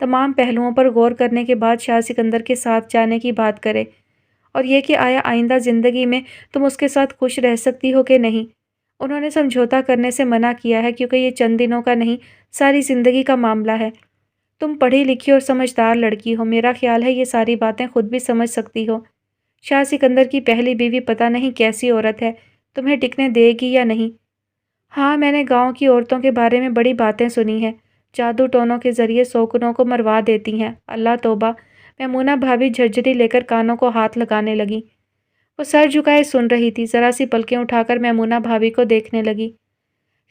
تمام پہلوؤں پر غور کرنے کے بعد شاہ سکندر کے ساتھ جانے کی بات کرے، اور یہ کہ آیا آئندہ زندگی میں تم اس کے ساتھ خوش رہ سکتی ہو کہ نہیں۔ انہوں نے سمجھوتا کرنے سے منع کیا ہے کیونکہ یہ چند دنوں کا نہیں، ساری زندگی کا معاملہ ہے۔ تم پڑھی لکھی اور سمجھدار لڑکی ہو، میرا خیال ہے یہ ساری باتیں خود بھی سمجھ سکتی ہو۔ شاہ سکندر کی پہلی بیوی پتہ نہیں کیسی عورت ہے، تمہیں ٹکنے دے گی یا نہیں؟ ہاں، میں نے گاؤں کی عورتوں کے بارے میں بڑی باتیں سنی ہیں، جادو ٹونوں کے ذریعے سوکنوں کو مروا دیتی ہیں۔ اللہ توبہ! میمونہ بھابھی جھرجھری لے کر کانوں کو ہاتھ لگانے لگی۔ وہ سر جھکائے سن رہی تھی، ذرا سی پلکیں اٹھا کر میمونہ بھابھی کو دیکھنے لگی۔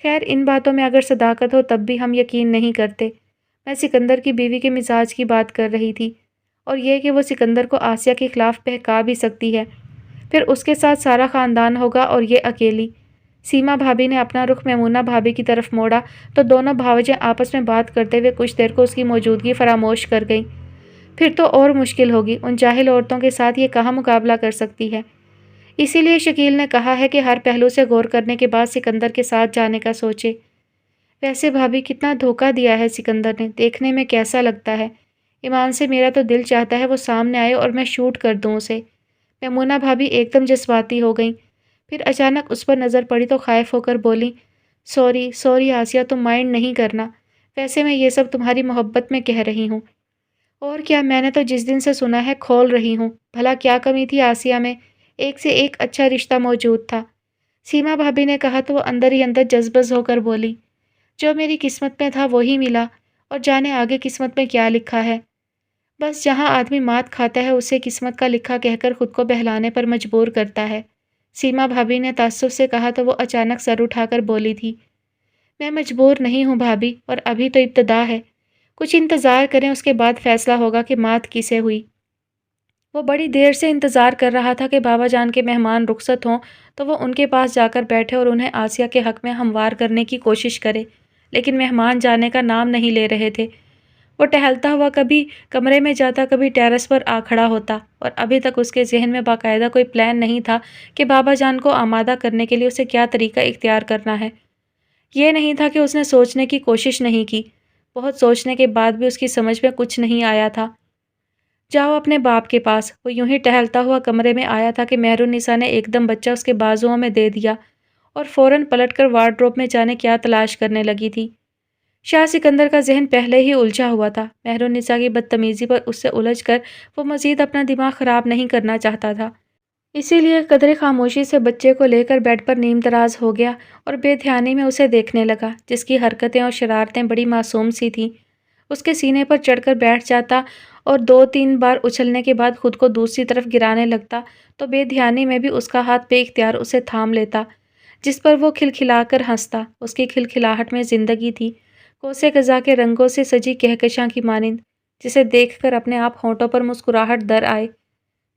خیر، ان باتوں میں اگر صداقت ہو تب بھی ہم یقین نہیں کرتے۔ میں سکندر کی بیوی کے مزاج کی بات کر رہی تھی، اور یہ کہ وہ سکندر کو آسیہ کے خلاف بہکا بھی سکتی ہے، پھر اس کے ساتھ سارا خاندان ہوگا اور یہ اکیلی۔ سیما بھابھی نے اپنا رخ میمونہ بھابھی کی طرف موڑا تو دونوں بھاوجیں آپس میں بات کرتے ہوئے کچھ دیر کو اس کی موجودگی فراموش کر گئیں۔ پھر تو اور مشکل ہوگی، ان جاہل عورتوں کے ساتھ یہ کہاں مقابلہ کر سکتی ہے۔ اسی لیے شکیل نے کہا ہے کہ ہر پہلو سے غور کرنے کے بعد سکندر کے ساتھ جانے کا سوچے۔ ویسے بھابھی کتنا دھوکہ دیا ہے سکندر نے، دیکھنے میں کیسا لگتا ہے؟ ایمان سے میرا تو دل چاہتا ہے وہ سامنے آئے اور میں شوٹ کر دوں اسے۔ میمونہ بھابھی ایک دم جذباتی ہو گئیں، پھر اچانک اس پر نظر پڑی تو خائف ہو کر بولیں، سوری آسیہ، تم مائنڈ نہیں کرنا، ویسے میں یہ سب تمہاری محبت میں کہہ رہی ہوں۔ اور کیا، میں نے تو جس دن سے سنا ہے کھول رہی ہوں، بھلا کیا کمی تھی آسیہ میں؟ ایک سے ایک اچھا رشتہ موجود تھا۔ سیما بھابھی نے کہا تو وہ اندر ہی اندر جذبز ہو کر بولی، جو میری قسمت میں تھا وہی ملا، اور جانے آگے قسمت میں کیا لکھا ہے۔ بس جہاں آدمی مات کھاتا ہے اسے قسمت کا لکھا کہہ کر خود کو بہلانے پر مجبور کرتا ہے۔ سیما بھابھی نے تعصب سے کہا تو وہ اچانک سر اٹھا کر بولی تھی، میں مجبور نہیں ہوں بھابھی، اور ابھی تو ابتدا ہے، کچھ انتظار کریں، اس کے بعد فیصلہ ہوگا کہ مات کسے ہوئی۔ وہ بڑی دیر سے انتظار کر رہا تھا کہ بابا جان کے مہمان رخصت ہوں تو وہ ان کے پاس جا کر بیٹھے اور انہیں آسیہ کے حق میں ہموار کرنے کی کوشش کرے، لیکن مہمان جانے کا نام نہیں لے رہے تھے۔ وہ ٹہلتا ہوا کبھی کمرے میں جاتا، کبھی ٹیرس پر آ کھڑا ہوتا، اور ابھی تک اس کے ذہن میں باقاعدہ کوئی پلان نہیں تھا کہ بابا جان کو آمادہ کرنے کے لیے اسے کیا طریقہ اختیار کرنا ہے۔ یہ نہیں تھا کہ اس نے سوچنے کی کوشش نہیں کی، بہت سوچنے کے بعد بھی اس کی سمجھ میں کچھ نہیں آیا تھا۔ جاؤ اپنے باپ کے پاس۔ وہ یوں ہی ٹہلتا ہوا کمرے میں آیا تھا کہ مہرالنساء نے ایک دم بچہ اس کے بازوؤں میں دے دیا اور فوراً پلٹ کر وارڈروب میں جانے کیا تلاش کرنے لگی تھی۔ شاہ سکندر کا ذہن پہلے ہی الجھا ہوا تھا، مہرالنساء کی بدتمیزی پر اس سے الجھ کر وہ مزید اپنا دماغ خراب نہیں کرنا چاہتا تھا، اسی لیے قدرے خاموشی سے بچے کو لے کر بیڈ پر نیم دراز ہو گیا اور بے دھیانی میں اسے دیکھنے لگا، جس کی حرکتیں اور شرارتیں بڑی معصوم سی تھیں۔ اس کے سینے پر چڑھ کر بیٹھ جاتا اور 2-3 بار اچھلنے کے بعد خود کو دوسری طرف گرانے لگتا تو بے دھیانی میں بھی اس کا ہاتھ بے اختیار اسے تھام لیتا، جس پر وہ کھلکھلا کر ہنستا۔ اس کی کھلکھلاہٹ میں زندگی تھی، کوسے قزا کے رنگوں سے سجی کہکشاں کی مانند، جسے دیکھ کر اپنے آپ ہونٹوں پر مسکراہٹ در آئے۔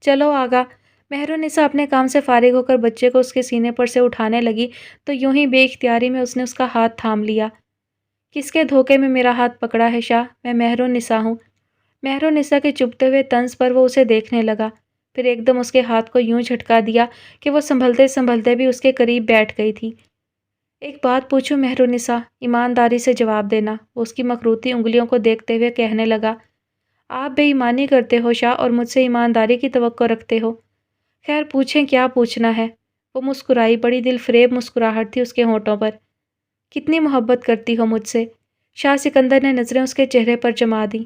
چلو آگا۔ مہرالنساء اپنے کام سے فارغ ہو کر بچے کو اس کے سینے پر سے اٹھانے لگی تو یوں ہی بے اختیاری میں اس نے اس کا ہاتھ تھام لیا۔ کس کے دھوکے میں میرا ہاتھ پکڑا ہے شاہ؟ میں مہرالنساء ہوں۔ مہرالنساء کے چبھتے ہوئے طنز پر وہ اسے دیکھنے لگا، پھر ایک دم اس کے ہاتھ کو یوں جھٹکا دیا کہ وہ سنبھلتے سنبھلتے بھی اس کے قریب بیٹھ گئی تھی۔ ایک بات پوچھوں مہرالنساء؟ ایمانداری سے جواب دینا، وہ اس کی مخروطی انگلیوں کو دیکھتے ہوئے کہنے لگا۔ آپ بے ایمانی کرتے ہو شاہ، اور مجھ سے ایمانداری کی توقع رکھتے ہو۔ خیر پوچھیں، کیا پوچھنا ہے؟ وہ مسکرائی، بڑی دل فریب مسکراہٹ تھی اس کے ہونٹوں پر۔ کتنی محبت کرتی ہو مجھ سے؟ شاہ سکندر نے نظریں اس کے چہرے پر جما دیں۔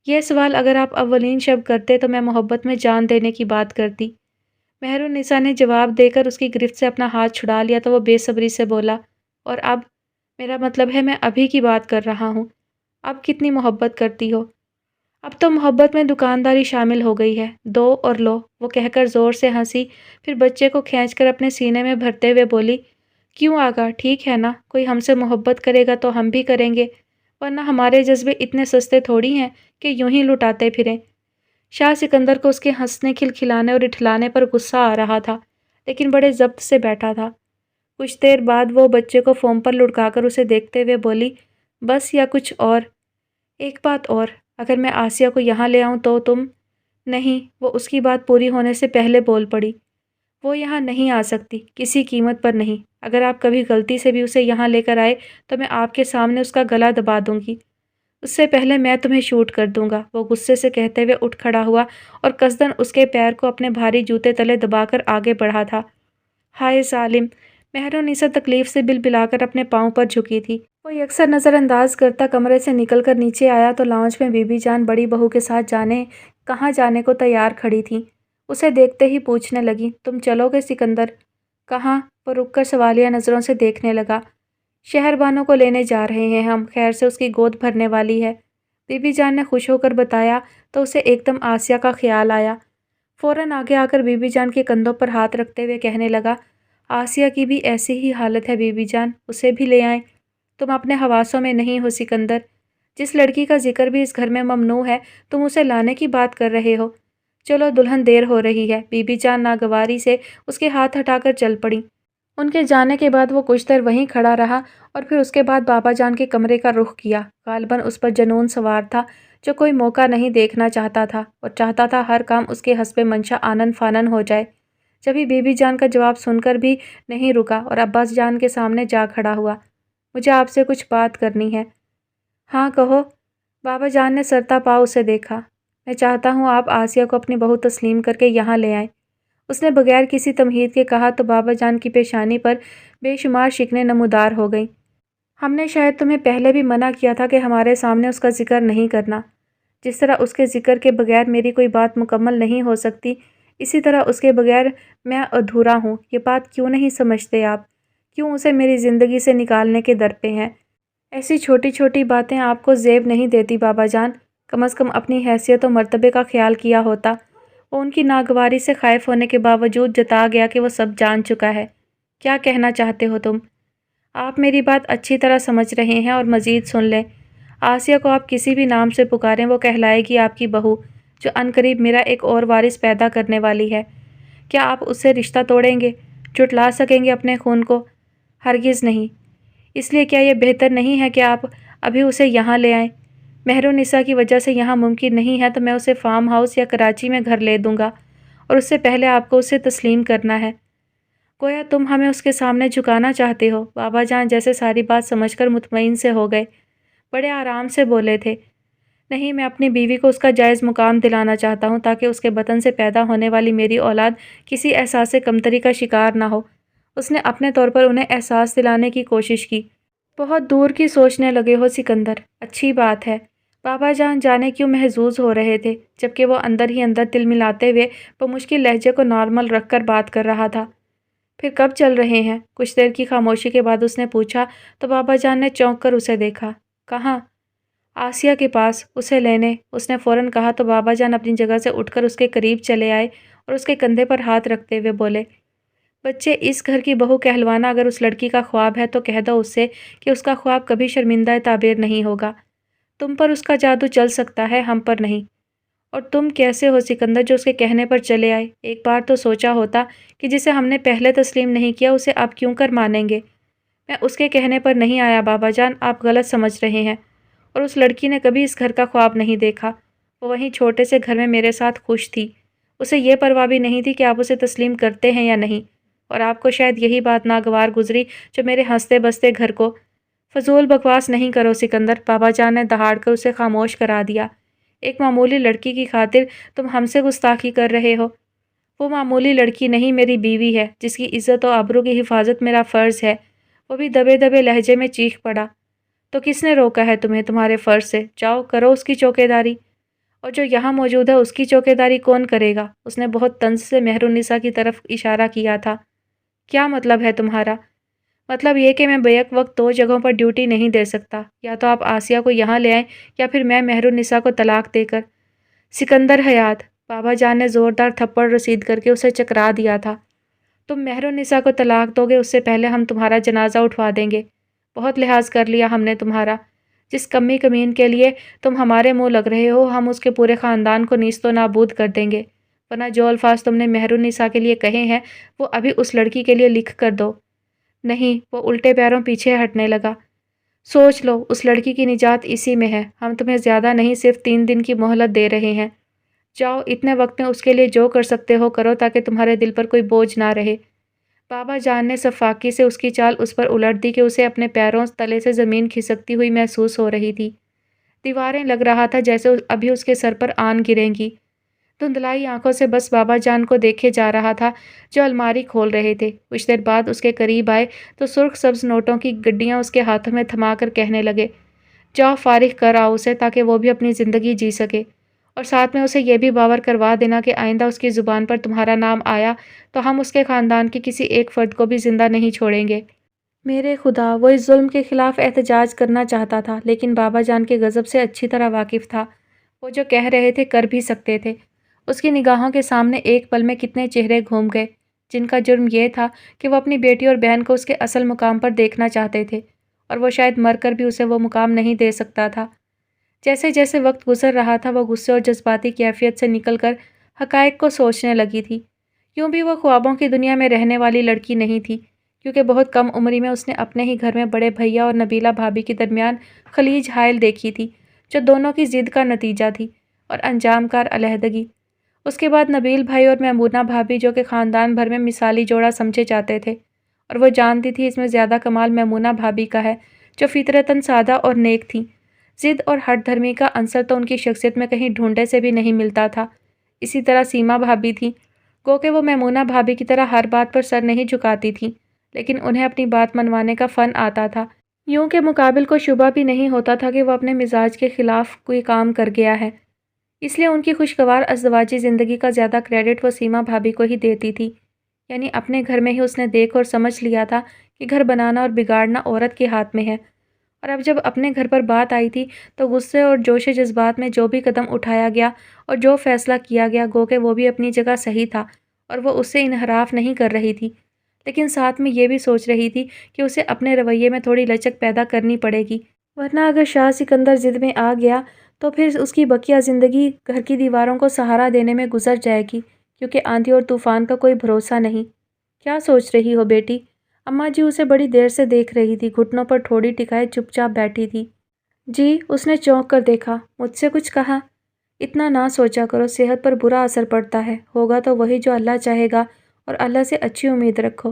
یہ سوال اگر آپ اولین شب کرتے تو میں محبت میں جان دینے کی بات کرتی۔ مہرالنساء نے جواب دے کر اس کی گرفت سے اپنا ہاتھ چھڑا لیا تو وہ بے صبری سے بولا، اور اب؟ میرا مطلب ہے میں ابھی کی بات کر رہا ہوں۔ اب کتنی محبت کرتی ہو؟ اب تو محبت میں دکانداری شامل ہو گئی ہے، دو اور لو، وہ کہہ کر زور سے ہنسی، پھر بچے کو کھینچ کر اپنے سینے میں بھرتے ہوئے بولی، کیوں آگا، ٹھیک ہے نا؟ کوئی ہم سے محبت کرے گا تو ہم بھی کریں گے، ورنہ ہمارے جذبے اتنے سستے تھوڑی ہیں کہ یوں ہی لٹاتے پھریں۔ شاہ سکندر کو اس کے ہنسنے، کھلکھلانے اور اٹھلانے پر غصہ آ رہا تھا، لیکن بڑے ضبط سے بیٹھا تھا۔ کچھ دیر بعد وہ بچے کو فوم پر لٹکا کر اسے دیکھتے ہوئے بولی، بس یا کچھ اور؟ ایک بات اور، اگر میں آسیہ کو یہاں لے آؤں تو تم؟ نہیں، وہ اس کی بات پوری ہونے سے پہلے بول پڑی۔ وہ یہاں نہیں آ سکتی، کسی قیمت پر نہیں۔ اگر آپ کبھی غلطی سے بھی اسے یہاں لے کر آئے تو میں آپ کے سامنے اس کا گلا دبا دوں گی۔ اس سے پہلے میں تمہیں شوٹ کر دوں گا۔ وہ غصے سے کہتے ہوئے اٹھ کھڑا ہوا اور قصدن اس کے پیر کو اپنے بھاری جوتے تلے دبا کر آگے بڑھا تھا۔ ہائے ظالم! مہرونیسا تکلیف سے بلبلا کر اپنے پاؤں پر جھکی تھی۔ وہ یکسر نظر انداز کرتا کمرے سے نکل کر نیچے آیا تو لاؤنج میں بی بی جان بڑی بہو کے ساتھ کہاں جانے کو تیار کھڑی تھیں۔ اسے دیکھتے ہی پوچھنے لگی، تم چلو گے سکندر؟ کہاں؟ وہ رک کر سوالیہ نظروں سے دیکھنے لگا۔ شہر بانو کو لینے جا رہے ہیں ہم، خیر سے اس کی گود بھرنے والی ہے۔ بی بی جان نے خوش ہو کر بتایا تو اسے ایک دم آسیہ کا خیال آیا۔ فوراً آگے آ کر بی بی جان کے کندھوں پر ہاتھ رکھتے ہوئے کہنے لگا، آسیہ کی بھی ایسی ہی حالت ہے بی بی جان، اسے بھی لے آئیں۔ تم اپنے حواسوں میں نہیں ہو سکندر، جس لڑکی کا ذکر بھی اس گھر میں ممنوع ہے تم اسے لانے کی بات کر رہے ہو۔ چلو دلہن، دیر ہو رہی ہے۔ بی بی جان ناگواری سے اس کے ہاتھ ہٹا کر چل پڑیں۔ ان کے جانے کے بعد وہ کچھ دیر وہیں کھڑا رہا اور پھر اس کے بعد بابا جان کے کمرے کا رخ کیا۔ غالباً اس پر جنون سوار تھا جو کوئی موقع نہیں دیکھنا چاہتا تھا اور چاہتا تھا ہر کام اس کے حسب منشا آنن فانن ہو جائے۔ جبھی بی بی جان کا جواب سن کر بھی نہیں رکا اور عباس جان کے سامنے جا کھڑا ہوا۔ مجھے آپ سے کچھ بات کرنی ہے۔ ہاں کہو۔ بابا جان نے سرتا پاؤ اسے دیکھا۔ میں چاہتا ہوں آپ آسیہ کو اپنی بہو تسلیم کر کے یہاں لے آئیں۔ اس نے بغیر کسی تمہید کے کہا تو بابا جان کی پیشانی پر بے شمار شکنیں نمودار ہو گئیں۔ ہم نے شاید تمہیں پہلے بھی منع کیا تھا کہ ہمارے سامنے اس کا ذکر نہیں کرنا۔ جس طرح اس کے ذکر کے بغیر میری کوئی بات مکمل نہیں ہو سکتی، اسی طرح اس کے بغیر میں ادھورا ہوں۔ یہ بات کیوں نہیں سمجھتے آپ؟ کیوں اسے میری زندگی سے نکالنے کے در پہ ہیں؟ ایسی چھوٹی چھوٹی باتیں آپ کو زیب نہیں دیتی بابا جان؟ کم از کم اپنی حیثیت و مرتبے کا خیال کیا ہوتا۔ وہ ان کی ناگواری سے خائف ہونے کے باوجود جتا گیا کہ وہ سب جان چکا ہے۔ کیا کہنا چاہتے ہو تم؟ آپ میری بات اچھی طرح سمجھ رہے ہیں اور مزید سن لیں۔ آسیہ کو آپ کسی بھی نام سے پکاریں، وہ کہلائے گی آپ کی بہو، جو عنقریب میرا ایک اور وارث پیدا کرنے والی ہے۔ کیا آپ اس سے رشتہ توڑیں گے؟ جھٹلا سکیں گے اپنے خون کو؟ ہرگز نہیں۔ اس لیے کیا یہ بہتر نہیں ہے کہ آپ ابھی اسے یہاں لے آئیں؟ مہرونیسا کی وجہ سے یہاں ممکن نہیں ہے تو میں اسے فارم ہاؤس یا کراچی میں گھر لے دوں گا، اور اس سے پہلے آپ کو اسے تسلیم کرنا ہے۔ گویا تم ہمیں اس کے سامنے جھکانا چاہتے ہو۔ بابا جان جیسے ساری بات سمجھ کر مطمئن سے ہو گئے، بڑے آرام سے بولے تھے۔ نہیں، میں اپنی بیوی کو اس کا جائز مقام دلانا چاہتا ہوں تاکہ اس کے بطن سے پیدا ہونے والی میری اولاد کسی احساس کمتری کا شکار نہ ہو۔ اس نے اپنے طور پر انہیں احساس دلانے کی کوشش کی۔ بہت دور کی سوچنے لگے ہو سکندر، اچھی بات ہے۔ بابا جان جانے کیوں محظوظ ہو رہے تھے، جبکہ وہ اندر ہی اندر تل ملاتے ہوئے بمشکل لہجے کو نارمل رکھ کر بات کر رہا تھا۔ پھر کب چل رہے ہیں؟ کچھ دیر کی خاموشی کے بعد اس نے پوچھا تو بابا جان نے چونک کر اسے دیکھا۔ کہاں؟ آسیہ کے پاس، اسے لینے۔ اس نے فوراً کہا تو بابا جان اپنی جگہ سے اٹھ کر اس کے قریب چلے آئے اور اس کے کندھے پر ہاتھ رکھتے ہوئے بولے، بچے، اس گھر کی بہو کہلوانا اگر اس لڑکی کا خواب ہے تو کہہ دو اس سے کہ اس کا خواب کبھی شرمندہ تعبیر نہیں ہوگا۔ تم پر اس کا جادو چل سکتا ہے، ہم پر نہیں۔ اور تم کیسے ہو سکندر جو اس کے کہنے پر چلے آئے؟ ایک بار تو سوچا ہوتا کہ جسے ہم نے پہلے تسلیم نہیں کیا اسے آپ کیوں کر مانیں گے؟ میں اس کے کہنے پر نہیں آیا بابا جان، آپ غلط سمجھ رہے ہیں۔ اور اس لڑکی نے کبھی اس گھر کا خواب نہیں دیکھا۔ وہ وہیں چھوٹے سے گھر میں میرے ساتھ خوش تھی۔ اسے یہ پرواہ بھی نہیں تھی کہ آپ اسے تسلیم کرتے ہیں یا نہیں، اور آپ کو شاید یہی بات ناگوار گزری جو میرے ہنستے بستے گھر کو۔ فضول بکواس نہیں کرو سکندر، بابا جان نے دہاڑ کر اسے خاموش کرا دیا۔ ایک معمولی لڑکی کی خاطر تم ہم سے گستاخی کر رہے ہو۔ وہ معمولی لڑکی نہیں، میری بیوی ہے، جس کی عزت و آبرو کی حفاظت میرا فرض ہے۔ وہ بھی دبے دبے لہجے میں چیخ پڑا، تو کس نے روکا ہے تمہیں تمہارے فرض سے؟ جاؤ کرو اس کی چوکیداری۔ اور جو یہاں موجود ہے اس کی چوکیداری کون کرے گا؟ اس نے بہت طنز سے مہرونیسا کی طرف اشارہ کیا تھا۔ کیا مطلب ہے تمہارا؟ مطلب یہ کہ میں بیک وقت دو جگہوں پر ڈیوٹی نہیں دے سکتا، یا تو آپ آسیہ کو یہاں لے آئیں یا پھر میں مہرونیسا کو طلاق دے کر۔ سکندر حیات! بابا جان نے زوردار تھپڑ رسید کر کے اسے چکرا دیا تھا۔ تم مہرونیسا کو طلاق دو گے اس سے پہلے ہم تمہارا جنازہ اٹھوا دیں گے۔ بہت لحاظ کر لیا ہم نے تمہارا۔ جس کمی کمین کے لیے تم ہمارے منہ لگ رہے ہو، ہم اس کے پورے خاندان کو نیست و نابود کر دیں گے۔ ورنہ جو الفاظ تم نے مہرونیسا کے لیے کہے ہیں وہ ابھی اس لڑکی کے لیے لکھ کر دو۔ نہیں، وہ الٹے پیروں پیچھے ہٹنے لگا۔ سوچ لو، اس لڑکی کی نجات اسی میں ہے۔ ہم تمہیں زیادہ نہیں، صرف 3 دن کی مہلت دے رہے ہیں۔ جاؤ اتنے وقت میں اس کے لیے جو کر سکتے ہو کرو تاکہ تمہارے دل پر کوئی بوجھ نہ رہے۔ بابا جان نے صفاقی سے اس کی چال اس پر الٹ دی کہ اسے اپنے پیروں تلے سے زمین کھسکتی ہوئی محسوس ہو رہی تھی۔ دیواریں لگ رہا تھا جیسے ابھی اس کے سر پر آن گریں گی۔ دھندلائی آنکھوں سے بس بابا جان کو دیکھے جا رہا تھا جو الماری کھول رہے تھے۔ کچھ دیر بعد اس کے قریب آئے تو سرخ سبز نوٹوں کی گڈیاں اس کے ہاتھوں میں تھما کر کہنے لگے، جاؤ فارغ کر آؤ اسے تاکہ وہ بھی اپنی زندگی جی سکے، اور ساتھ میں اسے یہ بھی باور کروا دینا کہ آئندہ اس کی زبان پر تمہارا نام آیا تو ہم اس کے خاندان کے کسی ایک فرد کو بھی زندہ نہیں چھوڑیں گے۔ میرے خدا، وہ اس ظلم کے خلاف احتجاج کرنا چاہتا تھا لیکن بابا جان کے غضب سے اچھی طرح واقف تھا۔ وہ جو کہہ رہے تھے کر بھی سکتے تھے۔ اس کی نگاہوں کے سامنے ایک پل میں کتنے چہرے گھوم گئے جن کا جرم یہ تھا کہ وہ اپنی بیٹی اور بہن کو اس کے اصل مقام پر دیکھنا چاہتے تھے، اور وہ شاید مر کر بھی اسے وہ مقام نہیں دے سکتا تھا۔ جیسے جیسے وقت گزر رہا تھا وہ غصے اور جذباتی کیفیت سے نکل کر حقائق کو سوچنے لگی تھی۔ یوں بھی وہ خوابوں کی دنیا میں رہنے والی لڑکی نہیں تھی، کیونکہ بہت کم عمری میں اس نے اپنے ہی گھر میں بڑے بھیا اور نبیلہ بھابھی کے درمیان خلیج حائل دیکھی تھی جو دونوں کی ضد کا نتیجہ تھی اور انجام کار علیحدگی۔ اس کے بعد نبیل بھائی اور میمونہ بھابھی جو کہ خاندان بھر میں مثالی جوڑا سمجھے جاتے تھے، اور وہ جانتی تھی اس میں زیادہ کمال میمونہ بھابھی کا ہے جو فطرتاً سادہ اور نیک تھیں۔ ضد اور ہٹ دھرمی کا عنصر تو ان کی شخصیت میں کہیں ڈھونڈے سے بھی نہیں ملتا تھا۔ اسی طرح سیما بھابھی تھیں، گو کہ وہ میمونہ بھابھی کی طرح ہر بات پر سر نہیں جھکاتی تھیں، لیکن انہیں اپنی بات منوانے کا فن آتا تھا، یوں کہ مقابل کو شبہ بھی نہیں ہوتا تھا کہ وہ اپنے مزاج کے خلاف کوئی کام کر گیا ہے۔ اس لیے ان کی خوشگوار ازدواجی زندگی کا زیادہ کریڈٹ وہ سیما بھابھی کو ہی دیتی تھی، یعنی اپنے گھر میں ہی اس نے دیکھ اور سمجھ لیا تھا کہ گھر بنانا اور بگاڑنا عورت کے ہاتھ میں ہے، اور اب جب اپنے گھر پر بات آئی تھی تو غصے اور جوش جذبات میں جو بھی قدم اٹھایا گیا اور جو فیصلہ کیا گیا گو کہ وہ بھی اپنی جگہ صحیح تھا اور وہ اس سے انحراف نہیں کر رہی تھی، لیکن ساتھ میں یہ بھی سوچ رہی تھی کہ اسے اپنے رویے میں تھوڑی لچک پیدا کرنی پڑے گی، ورنہ اگر شاہ سکندر ضد میں آ گیا تو پھر اس کی بقیہ زندگی گھر کی دیواروں کو سہارا دینے میں گزر جائے گی، کیونکہ آندھی اور طوفان کا کوئی بھروسہ نہیں۔ کیا سوچ رہی ہو بیٹی؟ اماں جی اسے بڑی دیر سے دیکھ رہی تھی، گھٹنوں پر ٹھوڑی ٹکائے چپ چاپ بیٹھی تھی۔ جی، اس نے چونک کر دیکھا۔ مجھ سے کچھ کہا؟ اتنا نہ سوچا کرو، صحت پر برا اثر پڑتا ہے، ہوگا تو وہی جو اللہ چاہے گا، اور اللہ سے اچھی امید رکھو،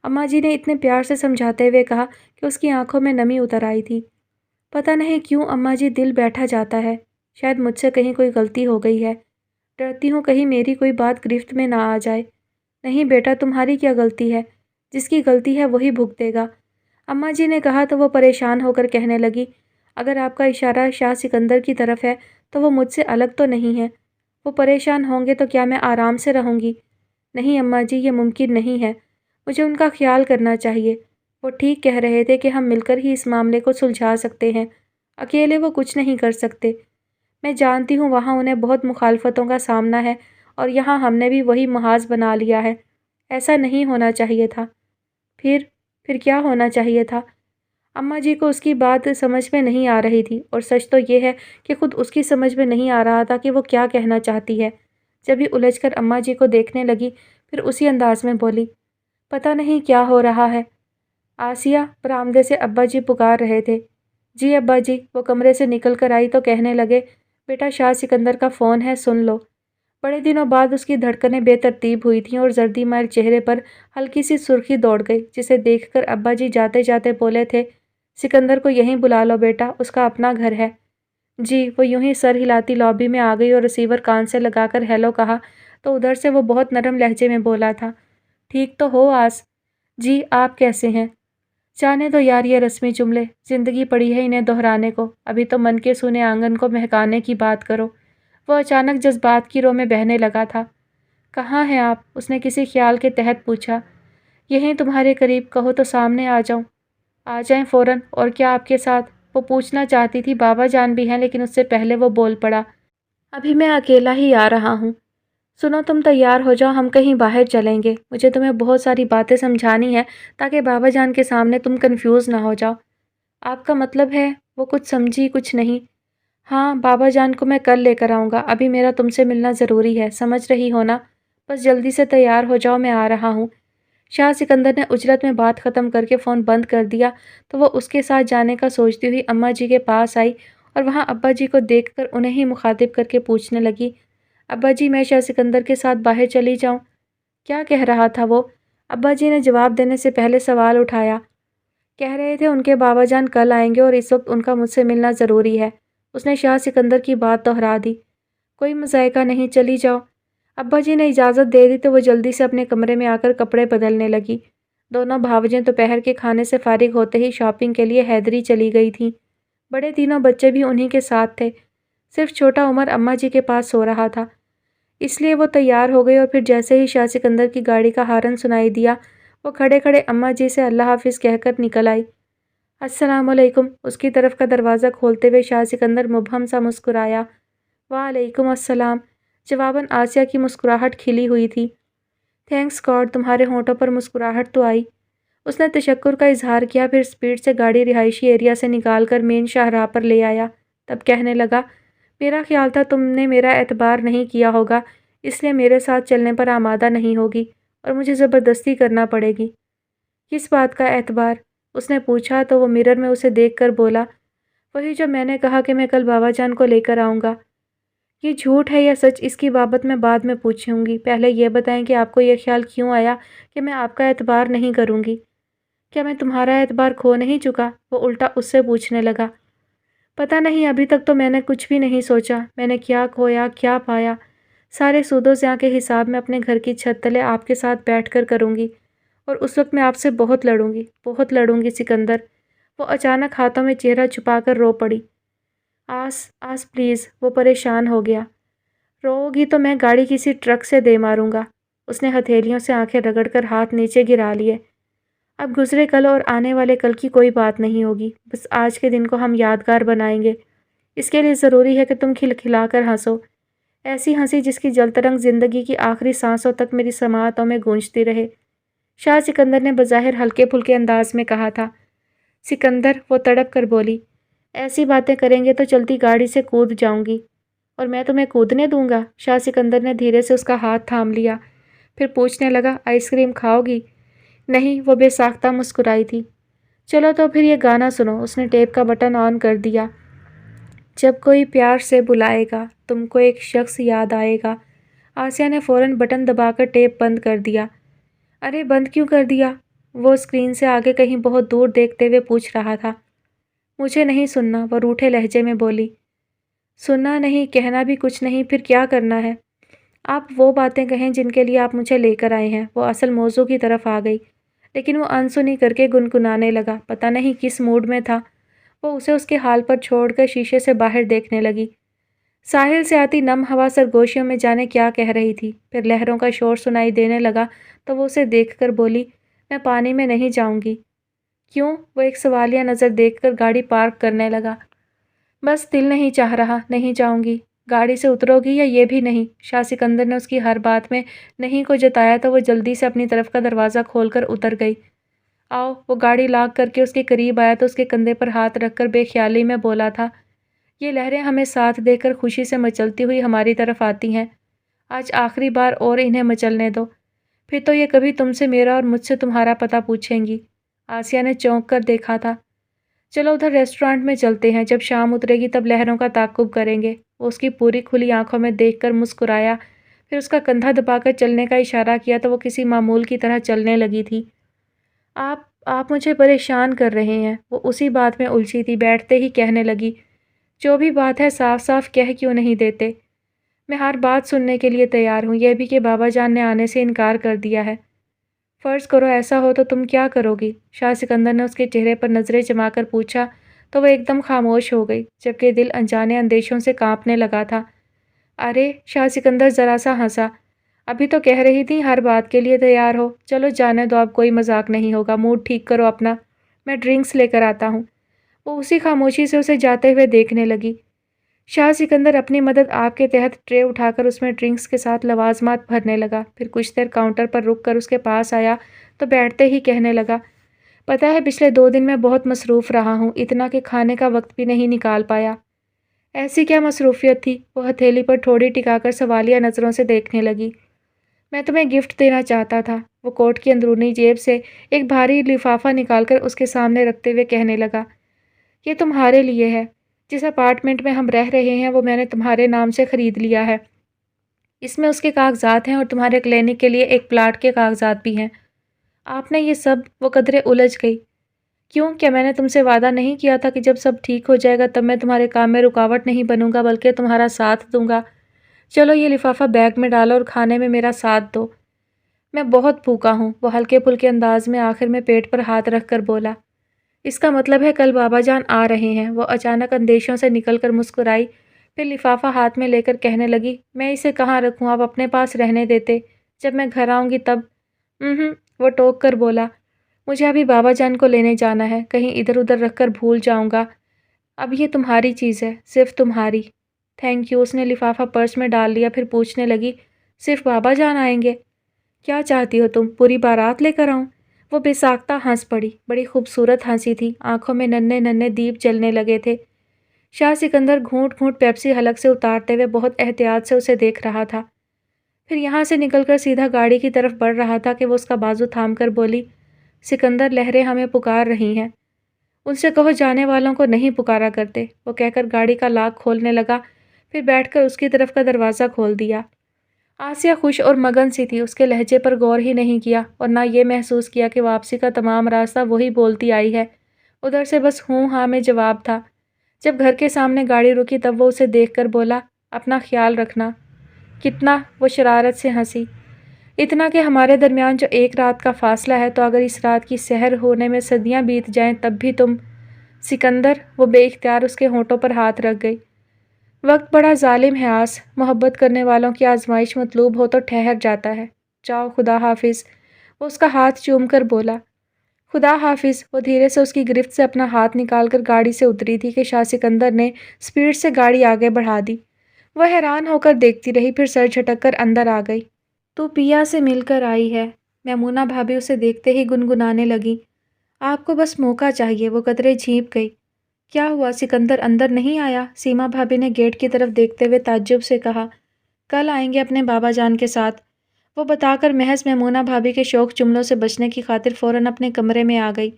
اماں جی نے اتنے پیار سے سمجھاتے ہوئے کہا کہ اس کی آنکھوں میں نمی اتر آئی تھی۔ پتہ نہیں کیوں اماں جی دل بیٹھا جاتا ہے، شاید مجھ سے کہیں کوئی غلطی ہو گئی ہے، ڈرتی ہوں کہیں میری کوئی بات گرفت میں نہ آ جائے۔ نہیں بیٹا، تمہاری کیا غلطی ہے؟ جس کی غلطی ہے وہی بھگتے گا، اماں جی نے کہا تو وہ پریشان ہو کر کہنے لگی، اگر آپ کا اشارہ شاہ سکندر کی طرف ہے تو وہ مجھ سے الگ تو نہیں ہے، وہ پریشان ہوں گے تو کیا میں آرام سے رہوں گی؟ نہیں اماں جی، یہ ممکن نہیں ہے، مجھے ان کا خیال کرنا چاہیے، وہ ٹھیک کہہ رہے تھے کہ ہم مل کر ہی اس معاملے کو سلجھا سکتے ہیں، اکیلے وہ کچھ نہیں کر سکتے۔ میں جانتی ہوں وہاں انہیں بہت مخالفتوں کا سامنا ہے اور یہاں ہم نے بھی وہی محاذ بنا لیا ہے، ایسا نہیں ہونا چاہیے تھا۔ پھر کیا ہونا چاہیے تھا؟ اماں جی کو اس کی بات سمجھ میں نہیں آ رہی تھی، اور سچ تو یہ ہے کہ خود اس کی سمجھ میں نہیں آ رہا تھا کہ وہ کیا کہنا چاہتی ہے۔ جب ہی الجھ کر اماں جی کو دیکھنے لگی پھر اسی انداز میں بولی، پتہ نہیں کیا ہو رہا ہے۔ آسیہ، برآمدے سے ابا جی پکار رہے تھے۔ جی ابا جی، وہ کمرے سے نکل کر آئی تو کہنے لگے، بیٹا شاہ سکندر کا فون ہے، سن لو۔ بڑے دنوں بعد اس کی دھڑکنیں بے ترتیب ہوئی تھیں اور زردی مائل چہرے پر ہلکی سی سرخی دوڑ گئی، جسے دیکھ کر ابا جی جاتے جاتے بولے تھے، سکندر کو یہیں بلا لو بیٹا، اس کا اپنا گھر ہے۔ جی، وہ یوں ہی سر ہلاتی لابی میں آ گئی اور ریسیور کان سے لگا کر ہیلو کہا تو ادھر سے وہ بہت نرم لہجے میں بولا تھا، ٹھیک تو ہو آس؟ جی، آپ کیسے ہیں؟ جانے دو یار یہ رسمی جملے، زندگی پڑی ہے انہیں دہرانے کو، ابھی تو من کے سونے آنگن کو مہکانے کی بات کرو۔ وہ اچانک جذبات کی رو میں بہنے لگا تھا۔ کہاں ہیں آپ؟ اس نے کسی خیال کے تحت پوچھا۔ یہیں تمہارے قریب، کہو تو سامنے آ جاؤں۔ آ جائیں فوراً، اور کیا آپ کے ساتھ؟ وہ پوچھنا چاہتی تھی بابا جان بھی ہیں، لیکن اس سے پہلے وہ بول پڑا، ابھی میں اکیلا ہی آ رہا ہوں۔ سنو، تم تیار ہو جاؤ، ہم کہیں باہر چلیں گے، مجھے تمہیں بہت ساری باتیں سمجھانی ہے تاکہ بابا جان کے سامنے تم کنفیوز نہ ہو جاؤ۔ آپ کا مطلب ہے؟ وہ کچھ سمجھی کچھ نہیں۔ ہاں، بابا جان کو میں کل لے کر آؤں گا، ابھی میرا تم سے ملنا ضروری ہے، سمجھ رہی ہو نا؟ بس جلدی سے تیار ہو جاؤ، میں آ رہا ہوں۔ شاہ سکندر نے اجرت میں بات ختم کر کے فون بند کر دیا تو وہ اس کے ساتھ جانے کا سوچتی ہوئی اماں جی کے پاس آئی اور وہاں ابا جی کو دیکھ کر انہیں ہی مخاطب کر کے پوچھنے لگی، ابا جی میں شاہ سکندر کے ساتھ باہر چلی جاؤں؟ کیا کہہ رہا تھا وہ؟ ابا جی نے جواب دینے سے پہلے سوال اٹھایا۔ کہہ رہے تھے ان کے بابا جان کل آئیں گے اور اس وقت ان کا مجھ سے ملنا ضروری ہے۔ اس نے شاہ سکندر کی بات دہرا دی۔ کوئی مضائقہ نہیں، چلی جاؤ۔ ابا جی نے اجازت دے دی تو وہ جلدی سے اپنے کمرے میں آ کر کپڑے بدلنے لگی۔ دونوں بھاوجیں دوپہر کے کھانے سے فارغ ہوتے ہی شاپنگ کے لیے حیدری چلی گئی تھیں۔ بڑے تینوں بچے بھی انہی کے ساتھ تھے، صرف چھوٹا عمر اماں جی کے پاس سو رہا تھا۔ اس لیے وہ تیار ہو گئی اور پھر جیسے ہی شاہ سکندر کی گاڑی کا ہارن سنائی دیا، وہ کھڑے کھڑے اماں جی سے اللہ حافظ کہہ کر نکل آئی۔ السلام علیکم، اس کی طرف کا دروازہ کھولتے ہوئے شاہ سکندر مبہم سا مسکرایا۔ وعلیکم السلام، جواباً آسیہ کی مسکراہٹ کھلی ہوئی تھی۔ تھینکس گاڈ، تمہارے ہونٹوں پر مسکراہٹ تو آئی۔ اس نے تشکر کا اظہار کیا، پھر اسپیڈ سے گاڑی رہائشی ایریا سے نکال کر مین شاہراہ پر لے آیا۔ تب کہنے لگا، میرا خیال تھا تم نے میرا اعتبار نہیں کیا ہوگا، اس لیے میرے ساتھ چلنے پر آمادہ نہیں ہوگی اور مجھے زبردستی کرنا پڑے گی۔ کس بات کا اعتبار؟ اس نے پوچھا تو وہ مرر میں اسے دیکھ کر بولا، وہی جو میں نے کہا کہ میں کل بابا جان کو لے کر آؤں گا۔ یہ جھوٹ ہے یا سچ، اس کی بابت میں بعد میں پوچھوں گی، پہلے یہ بتائیں کہ آپ کو یہ خیال کیوں آیا کہ میں آپ کا اعتبار نہیں کروں گی؟ کیا میں تمہارا اعتبار کھو نہیں چکا؟ وہ الٹا اس سے پوچھنے لگا۔ پتہ نہیں، ابھی تک تو میں نے کچھ بھی نہیں سوچا، میں نے کیا کھویا کیا پایا۔ سارے سودوں زیاں کے حساب میں اپنے گھر کی چھت تلے آپ کے ساتھ بیٹھ کر کروں گی، اور اس وقت میں آپ سے بہت لڑوں گی سکندر۔ وہ اچانک ہاتھوں میں چہرہ چھپا کر رو پڑی۔ آس پلیز، وہ پریشان ہو گیا۔ رو گی تو میں گاڑی کسی ٹرک سے دے ماروں گا۔ اس نے ہتھیلیوں سے آنکھیں رگڑ کر ہاتھ نیچے گرا لیے۔ اب گزرے کل اور آنے والے کل کی کوئی بات نہیں ہوگی، بس آج کے دن کو ہم یادگار بنائیں گے۔ اس کے لیے ضروری ہے کہ تم کھلکھلا کر ہنسو، ایسی ہنسی جس کی جلترنگ زندگی کی آخری سانسوں تک میری سماعتوں میں گونجتی رہے۔ شاہ سکندر نے بظاہر ہلکے پھلکے انداز میں کہا تھا۔ سکندر، وہ تڑپ کر بولی، ایسی باتیں کریں گے تو چلتی گاڑی سے کود جاؤں گی۔ اور میں تمہیں کودنے دوں گا؟ شاہ سکندر نے دھیرے سے اس کا ہاتھ تھام لیا، پھر پوچھنے لگا، آئس کریم کھاؤ گی؟ نہیں، وہ بے ساختہ مسکرائی تھی۔ چلو تو پھر یہ گانا سنو۔ اس نے ٹیپ کا بٹن آن کر دیا۔ جب کوئی پیار سے بلائے گا، تم کو ایک شخص یاد آئے گا۔ آسیہ نے فوراً بٹن دبا کر ٹیپ بند کر دیا۔ ارے بند کیوں کر دیا؟ وہ اسکرین سے آگے کہیں بہت دور دیکھتے ہوئے پوچھ رہا تھا۔ مجھے نہیں سننا، وہ روٹھے لہجے میں بولی۔ سننا نہیں، کہنا بھی کچھ نہیں، پھر کیا کرنا ہے؟ آپ وہ باتیں کہیں جن کے لیے آپ مجھے لے کر آئے ہیں۔ وہ اصل موضوع کی طرف آ گئی، لیکن وہ انسنی کر کے گنگنانے لگا۔ پتہ نہیں کس موڈ میں تھا، وہ اسے اس کے حال پر چھوڑ کر شیشے سے باہر دیکھنے لگی۔ ساحل سے آتی نم ہوا سرگوشیوں میں جانے کیا کہہ رہی تھی۔ پھر لہروں کا شور سنائی دینے لگا تو وہ اسے دیکھ کر بولی، میں پانی میں نہیں جاؤں گی۔ کیوں؟ وہ ایک سوالیہ نظر دیکھ کر گاڑی پارک کرنے لگا۔ بس دل نہیں چاہ رہا، نہیں جاؤں گی۔ گاڑی سے اترو گی یا یہ بھی نہیں؟ شاہ سکندر نے اس کی ہر بات میں نہیں کو جتایا تو وہ جلدی سے اپنی طرف کا دروازہ کھول کر اتر گئی۔ آؤ، وہ گاڑی لاک کر کے اس کے قریب آیا تو اس کے کندھے پر ہاتھ رکھ کر بے خیالی میں بولا تھا، یہ لہریں ہمیں ساتھ دے کر خوشی سے مچلتی ہوئی ہماری طرف آتی ہیں۔ آج آخری بار اور انہیں مچلنے دو، پھر تو یہ کبھی تم سے میرا اور مجھ سے تمہارا پتہ پوچھیں گی۔ آسیہ نے چونک کر دیکھا تھا۔ چلو ادھر ریسٹورانٹ میں چلتے ہیں، جب شام اترے گی تب لہروں کا تعاقب کریں گے۔ وہ اس کی پوری کھلی آنکھوں میں دیکھ کر مسکرایا، پھر اس کا کندھا دبا کر چلنے کا اشارہ کیا تو وہ کسی معمول کی طرح چلنے لگی تھی۔ آپ مجھے پریشان کر رہے ہیں، وہ اسی بات میں الجھی تھی، بیٹھتے ہی کہنے لگی، جو بھی بات ہے صاف صاف کہہ کیوں نہیں دیتے؟ میں ہر بات سننے کے لیے تیار ہوں، یہ بھی کہ بابا جان نے آنے سے انکار کر دیا ہے۔ فرض کرو ایسا ہو تو تم کیا کرو گی؟ شاہ سکندر نے اس کے چہرے پر نظریں جما کر پوچھا تو وہ ایک دم خاموش ہو گئی، جبکہ دل انجانے اندیشوں سے کانپنے لگا تھا۔ ارے، شاہ سکندر ذرا سا ہنسا، ابھی تو کہہ رہی تھی ہر بات کے لیے تیار ہو، چلو جانے دو، اب کوئی مذاق نہیں ہوگا، موڈ ٹھیک کرو اپنا، میں ڈرنکس لے کر آتا ہوں۔ وہ اسی خاموشی سے اسے جاتے ہوئے دیکھنے لگی۔ شاہ سکندر اپنی مدد آپ کے تحت ٹرے اٹھا کر اس میں ڈرنکس کے ساتھ لوازمات بھرنے لگا، پھر کچھ دیر کاؤنٹر پر رک کر اس کے پاس آیا تو بیٹھتے ہی کہنے لگا، پتہ ہے پچھلے 2 دن میں بہت مصروف رہا ہوں، اتنا کہ کھانے کا وقت بھی نہیں نکال پایا۔ ایسی کیا مصروفیت تھی؟ وہ ہتھیلی پر ٹھوڑی ٹکا کر سوالیہ نظروں سے دیکھنے لگی۔ میں تمہیں گفٹ دینا چاہتا تھا۔ وہ کوٹ کی اندرونی جیب سے ایک بھاری لفافہ نکال کر اس کے سامنے رکھتے ہوئے کہنے لگا، یہ تمہارے لیے ہے، جس اپارٹمنٹ میں ہم رہ رہے ہیں وہ میں نے تمہارے نام سے خرید لیا ہے۔ اس میں اس کے کاغذات ہیں اور تمہارے کلینک کے لیے ایک پلاٹ کے کاغذات بھی ہیں۔ آپ نے یہ سب، وہ قدرے الجھ گئی۔ کیوں؟ کیا میں نے تم سے وعدہ نہیں کیا تھا کہ جب سب ٹھیک ہو جائے گا تب میں تمہارے کام میں رکاوٹ نہیں بنوں گا بلکہ تمہارا ساتھ دوں گا؟ چلو یہ لفافہ بیگ میں ڈالو اور کھانے میں میرا ساتھ دو۔ میں بہت بھوکا ہوں، وہ ہلکے پھلکے انداز میں آخر میں پیٹ پر ہاتھ رکھ کر بولا۔ اس کا مطلب ہے کل بابا جان آ رہے ہیں؟ وہ اچانک اندیشوں سے نکل کر مسکرائی، پھر لفافہ ہاتھ میں لے کر کہنے لگی، میں اسے کہاں رکھوں، آپ اپنے پاس رہنے دیتے، جب میں گھر آؤں گی تب۔ وہ ٹوک کر بولا، مجھے ابھی بابا جان کو لینے جانا ہے، کہیں ادھر ادھر رکھ کر بھول جاؤں گا۔ اب یہ تمہاری چیز ہے، صرف تمہاری۔ Thank you. اس نے لفافہ پرس میں ڈال لیا، پھر پوچھنے لگی، صرف بابا جان آئیں گے؟ کیا چاہتی ہو تم، پوری بارات لے کر آؤں؟ وہ بے ساختہ ہنس پڑی، بڑی خوبصورت ہنسی تھی، آنکھوں میں ننھے ننھے دیپ جلنے لگے تھے۔ شاہ سکندر گھونٹ گھونٹ پیپسی حلق سے اتارتے ہوئے بہت احتیاط سے اسے دیکھ رہا تھا، پھر یہاں سے نکل کر سیدھا گاڑی کی طرف بڑھ رہا تھا کہ وہ اس کا بازو تھام کر بولی، سکندر، لہریں ہمیں پکار رہی ہیں، ان سے کہو جانے والوں کو نہیں پکارا کرتے۔ وہ کہہ کر گاڑی کا لاک کھولنے لگا، پھر بیٹھ کر اس کی طرف کا دروازہ کھول دیا۔ آسیہ خوش اور مگن سی تھی، اس کے لہجے پر غور ہی نہیں کیا اور نہ یہ محسوس کیا کہ واپسی کا تمام راستہ وہی بولتی آئی ہے، ادھر سے بس ہوں ہاں میں جواب تھا۔ جب گھر کے سامنے گاڑی رکی تب وہ اسے دیکھ کر بولا، اپنا خیال رکھنا۔ کتنا؟ وہ شرارت سے ہنسی۔ اتنا کہ ہمارے درمیان جو ایک رات کا فاصلہ ہے، تو اگر اس رات کی سحر ہونے میں صدیاں بیت جائیں تب بھی تم… سکندر، وہ بے اختیار اس کے ہونٹوں پر ہاتھ رکھ گئی۔ وقت بڑا ظالم ہے آس، محبت کرنے والوں کی آزمائش مطلوب ہو تو ٹھہر جاتا ہے۔ جاؤ، خدا حافظ۔ وہ اس کا ہاتھ چوم کر بولا۔ خدا حافظ۔ وہ دھیرے سے اس کی گرفت سے اپنا ہاتھ نکال کر گاڑی سے اتری تھی کہ شاہ سکندر نے سپیڈ سے گاڑی آگے بڑھا دی۔ وہ حیران ہو کر دیکھتی رہی، پھر سر جھٹک کر اندر آ گئی۔ تو پیا سے مل کر آئی ہے؟ میمونہ بھابھی اسے دیکھتے ہی گنگنانے لگی۔ آپ کو بس موقع چاہیے۔ وہ قدرے جھینپ گئی۔ کیا ہوا، سکندر اندر نہیں آیا؟ سیما بھابھی نے گیٹ کی طرف دیکھتے ہوئے تعجب سے کہا۔ کل آئیں گے اپنے بابا جان کے ساتھ، وہ بتا کر محض میمونہ بھابھی کے شوخ جملوں سے بچنے کی خاطر فوراً اپنے کمرے میں آ گئی۔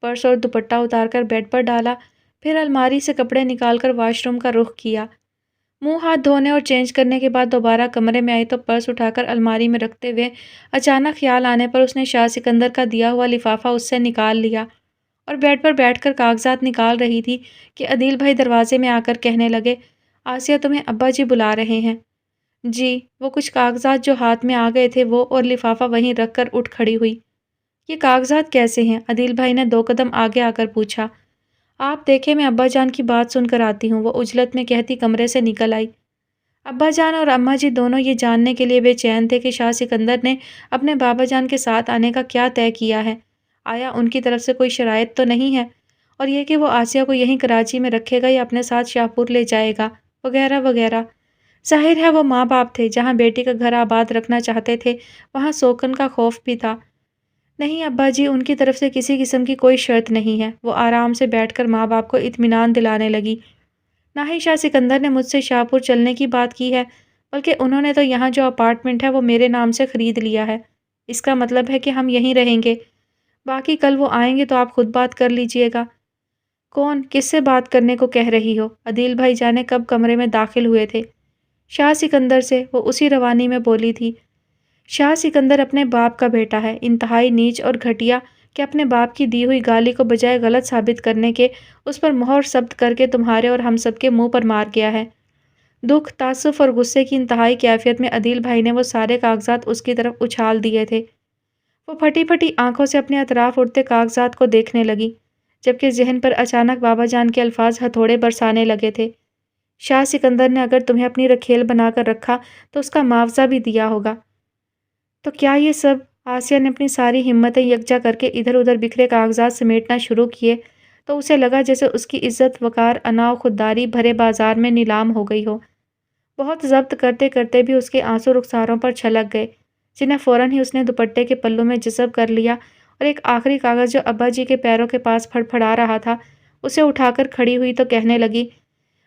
پرس اور دوپٹہ اتار کر بیڈ پر ڈالا، پھر الماری سے کپڑے نکال کر واش روم کا رخ کیا۔ منہ ہاتھ دھونے اور چینج کرنے کے بعد دوبارہ کمرے میں آئی تو پرس اٹھا کر الماری میں رکھتے ہوئے اچانک خیال آنے پر اس نے شاہ سکندر کا دیا ہوا لفافہ اس سے نکال لیا اور بیڈ پر بیٹھ کر کاغذات نکال رہی تھی کہ عدیل بھائی دروازے میں آ کر کہنے لگے، آسیہ تمہیں ابا جی بلا رہے ہیں۔ جی۔ وہ کچھ کاغذات جو ہاتھ میں آ گئے تھے وہ اور لفافہ وہیں رکھ کر اٹھ کھڑی ہوئی۔ یہ کاغذات کیسے ہیں؟ عدیل بھائی نے 2 قدم آگے آ کر پوچھا۔ آپ دیکھیں، میں ابا جان کی بات سن کر آتی ہوں، وہ عجلت میں کہتی کمرے سے نکل آئی۔ ابا جان اور اماں جی دونوں یہ جاننے کے لیے بے چین تھے کہ شاہ سکندر نے اپنے بابا جان کے ساتھ آنے کا کیا طے کیا ہے، آیا ان کی طرف سے کوئی شرائط تو نہیں ہے، اور یہ کہ وہ آسیہ کو یہیں کراچی میں رکھے گا یا اپنے ساتھ شاہپور لے جائے گا، وغیرہ وغیرہ۔ ظاہر ہے وہ ماں باپ تھے، جہاں بیٹی کا گھر آباد رکھنا چاہتے تھے وہاں سوکن کا خوف بھی تھا۔ نہیں ابا جی، ان کی طرف سے کسی قسم کی کوئی شرط نہیں ہے۔ وہ آرام سے بیٹھ کر ماں باپ کو اطمینان دلانے لگی۔ نہ ہی شاہ سکندر نے مجھ سے شاہپور چلنے کی بات کی ہے، بلکہ انہوں نے تو یہاں جو اپارٹمنٹ ہے وہ میرے نام سے خرید لیا ہے، اس کا مطلب ہے کہ ہم یہیں رہیں گے، باقی کل وہ آئیں گے تو آپ خود بات کر لیجئے گا۔ کون؟ کس سے بات کرنے کو کہہ رہی ہو؟ عدیل بھائی جانے کب کمرے میں داخل ہوئے تھے۔ شاہ سکندر سے، وہ اسی روانی میں بولی تھی۔ شاہ سکندر اپنے باپ کا بیٹا ہے، انتہائی نیچ اور گھٹیا کہ اپنے باپ کی دی ہوئی گالی کو بجائے غلط ثابت کرنے کے اس پر مہر ثبت کر کے تمہارے اور ہم سب کے منہ پر مار گیا ہے۔ دکھ، تعصف اور غصے کی انتہائی کیفیت میں عدیل بھائی نے وہ سارے کاغذات اس کی طرف اچھال دیے تھے۔ وہ پھٹی پھٹی آنکھوں سے اپنے اطراف اڑتے کاغذات کو دیکھنے لگی، جبکہ ذہن پر اچانک بابا جان کے الفاظ ہتھوڑے برسانے لگے تھے۔ شاہ سکندر نے اگر تمہیں اپنی رکھیل بنا کر رکھا تو اس کا معاوضہ بھی دیا ہوگا۔ تو کیا یہ سب؟ آسیہ نے اپنی ساری ہمتیں یکجا کر کے ادھر ادھر بکھرے کاغذات سمیٹنا شروع کیے تو اسے لگا جیسے اس کی عزت، وقار، انا و خودداری بھرے بازار میں نیلام ہو گئی ہو۔ بہت ضبط کرتے کرتے بھی اس کے آنسو رخساروں پر چھلک گئے، جنہیں فوراً ہی اس نے دوپٹے کے پلوں میں جذب کر لیا اور ایک آخری کاغذ جو ابا جی کے پیروں کے پاس پھڑپھڑا رہا تھا اسے اٹھا کر کھڑی ہوئی تو کہنے لگی،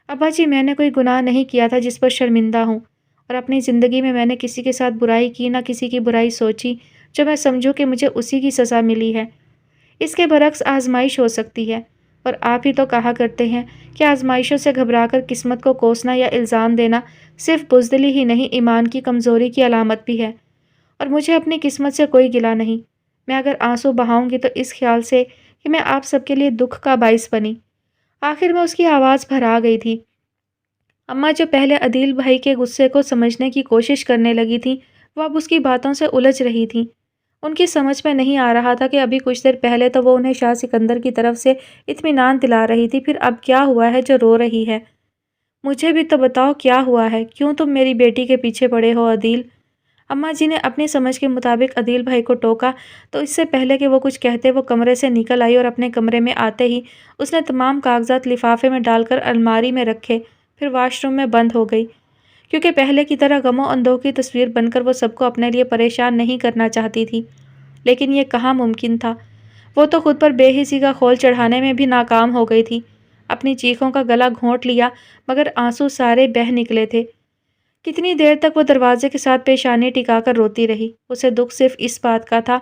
ابا جی میں نے کوئی گناہ نہیں کیا تھا جس پر شرمندہ ہوں، اور اپنی زندگی میں نے کسی کے ساتھ برائی کی، نہ کسی کی برائی سوچی جو میں سمجھوں کہ مجھے اسی کی سزا ملی ہے۔ اس کے برعکس آزمائش ہو سکتی ہے، اور آپ ہی تو کہا کرتے ہیں کہ آزمائشوں سے گھبرا کر قسمت کو کوسنا یا الزام دینا صرف بزدلی ہی نہیں، ایمان کی کمزوری کی علامت بھی ہے۔ اور مجھے اپنی قسمت سے کوئی گلہ نہیں۔ میں اگر آنسو بہاؤں گی تو اس خیال سے کہ میں آپ سب کے لیے دکھ کا باعث بنی۔ آخر میں اس کی آواز بھرا گئی تھی۔ اماں جو پہلے عدیل بھائی کے غصے کو سمجھنے کی کوشش کرنے لگی تھی، وہ اب اس کی باتوں سے الجھ رہی تھی۔ ان کی سمجھ میں نہیں آ رہا تھا کہ ابھی کچھ دیر پہلے تو وہ انہیں شاہ سکندر کی طرف سے اطمینان دلا رہی تھی، پھر اب کیا ہوا ہے جو رو رہی ہے؟ مجھے بھی تو بتاؤ کیا ہوا ہے، کیوں تم میری بیٹی کے پیچھے پڑے ہو عدیل؟ اماں جی نے اپنی سمجھ کے مطابق عدیل بھائی کو ٹوکا تو اس سے پہلے کہ وہ کچھ کہتے وہ کمرے سے نکل آئی اور اپنے کمرے میں آتے ہی اس نے تمام کاغذات لفافے میں ڈال کر الماری میں رکھے، پھر واش روم میں بند ہو گئی، کیونکہ پہلے کی طرح غم و اندوہ کی تصویر بن کر وہ سب کو اپنے لیے پریشان نہیں کرنا چاہتی تھی۔ لیکن یہ کہاں ممکن تھا؟ وہ تو خود پر بے حسی کا خول چڑھانے میں بھی ناکام ہو گئی تھی۔ اپنی چیخوں کا گلا گھونٹ لیا مگر آنسو سارے بہہ نکلے تھے۔ کتنی دیر تک وہ دروازے کے ساتھ پیشانی ٹکا کر روتی رہی۔ اسے دکھ صرف اس بات کا تھا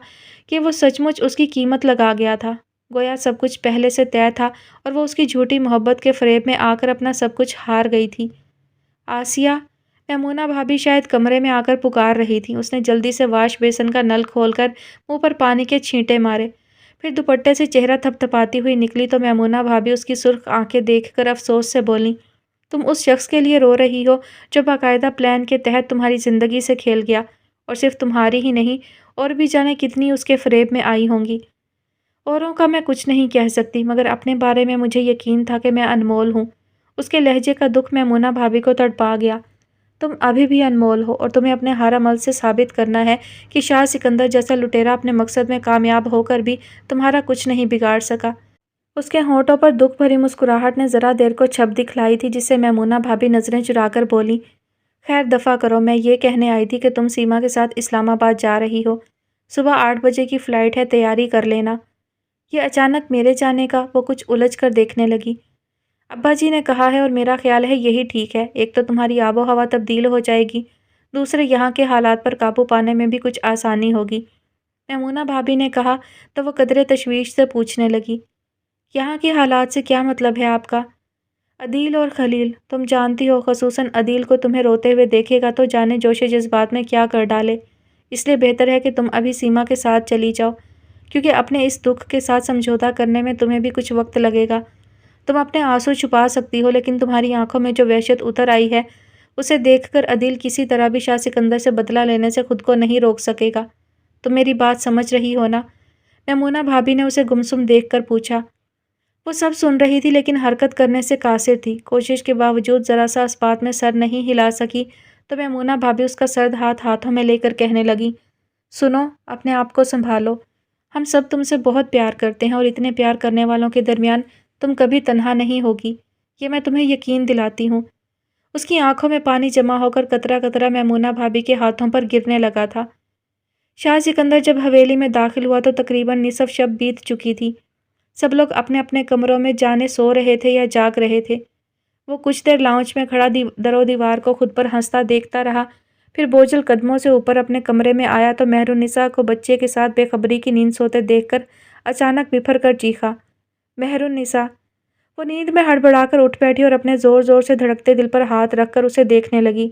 کہ وہ سچ مچ اس کی قیمت لگا گیا تھا، گویا سب کچھ پہلے سے طے تھا اور وہ اس کی جھوٹی محبت کے فریب میں آ کر اپنا سب کچھ ہار گئی تھی۔ آسیہ! میمونہ بھابی شاید کمرے میں آ کر پکار رہی تھی۔ اس نے جلدی سے واش بیسن کا نل کھول کر منہ پر پانی کے چھینٹے مارے، پھر دوپٹے سے چہرہ تھپ تھپاتی ہوئی نکلی تو میمونہ بھابی اس کی سرخ آنکھیں دیکھ کر افسوس سے بولیں، تم اس شخص کے لیے رو رہی ہو جو باقاعدہ پلان کے تحت تمہاری زندگی سے کھیل گیا، اور صرف تمہاری ہی نہیں اور بھی جانے کتنی اس کے فریب میں آئی ہوں گی۔ اوروں کا میں کچھ نہیں کہہ سکتی، مگر اپنے بارے میں مجھے یقین تھا کہ میں انمول ہوں۔ اس کے لہجے کا دکھ میمونہ بھابی کو تڑپا گیا۔ تم ابھی بھی انمول ہو اور تمہیں اپنے ہر عمل سے ثابت کرنا ہے کہ شاہ سکندر جیسا لٹیرا اپنے مقصد میں کامیاب ہو کر بھی تمہارا کچھ نہیں بگاڑ سکا۔ اس کے ہونٹوں پر دکھ بھری مسکراہٹ نے ذرا دیر کو چھپ دکھلائی تھی، جس سے میمونہ بھابی نظریں چرا کر بولی، خیر دفع کرو، میں یہ کہنے آئی تھی کہ تم سیما کے ساتھ اسلام آباد جا رہی ہو، صبح 8 بجے کی فلائٹ ہے، تیاری کر لینا۔ یہ اچانک میرے جانے کا؟ وہ کچھ الجھ کر دیکھنے لگی۔ ابا جی نے کہا ہے اور میرا خیال ہے یہی ٹھیک ہے، ایک تو تمہاری آب و ہوا تبدیل ہو جائے گی، دوسرے یہاں کے حالات پر قابو پانے میں بھی کچھ آسانی ہوگی۔ میمونہ بھابی نے کہا تو وہ قدرے تشویش سے پوچھنے لگی، یہاں کے حالات سے کیا مطلب ہے آپ کا؟ عدیل اور خلیل، تم جانتی ہو خصوصاً عدیل کو تمہیں روتے ہوئے دیکھے گا تو جانے جوش جذبات میں کیا کر ڈالے، اس لیے بہتر ہے کہ تم ابھی سیما کے ساتھ چلی جاؤ، کیونکہ اپنے اس دکھ کے ساتھ سمجھوتا کرنے میں تمہیں بھی کچھ وقت لگے گا۔ تم اپنے آنسو چھپا سکتی ہو لیکن تمہاری آنکھوں میں جو وحشت اتر آئی ہے اسے دیکھ کر عدیل کسی طرح بھی شاہ سکندر سے بدلہ لینے سے خود کو نہیں روک سکے گا۔ تم میری بات سمجھ رہی ہو نا؟ میمونہ بھابی نے اسے گمسم دیکھ کر پوچھا۔ وہ سب سن رہی تھی لیکن حرکت کرنے سے قاصر تھی، کوشش کے باوجود ذرا سا اس بات میں سر نہیں ہلا سکی تو میمونہ بھابی اس کا سرد ہاتھ ہاتھوں میں لے کر کہنے لگی، سنو، اپنے آپ کو سنبھالو، ہم سب تم سے بہت پیار کرتے ہیں اور اتنے پیار کرنے والوں کے درمیان تم کبھی تنہا نہیں ہوگی، یہ میں تمہیں یقین دلاتی ہوں۔ اس کی آنکھوں میں پانی جمع ہو کر قطرہ قطرہ میمونہ بھابی کے ہاتھوں پر گرنے لگا تھا۔ شاہ سکندر جب حویلی میں داخل ہوا تو تقریباً نصف شب بیت چکی تھی۔ سب لوگ اپنے اپنے کمروں میں جانے سو رہے تھے یا جاگ رہے تھے۔ وہ کچھ دیر لاؤنج میں کھڑا در و دیوار کو خود پر ہنستا دیکھتا رہا، پھر بوجھل قدموں سے اوپر اپنے کمرے میں آیا تو مہرالنساء کو بچے کے ساتھ بے خبری کی نیند سوتے دیکھ کر اچانک بپھر کر چیخا، مہرالنساء! وہ نیند میں ہڑبڑا کر اٹھ بیٹھی اور اپنے زور زور سے دھڑکتے دل پر ہاتھ رکھ کر اسے دیکھنے لگی۔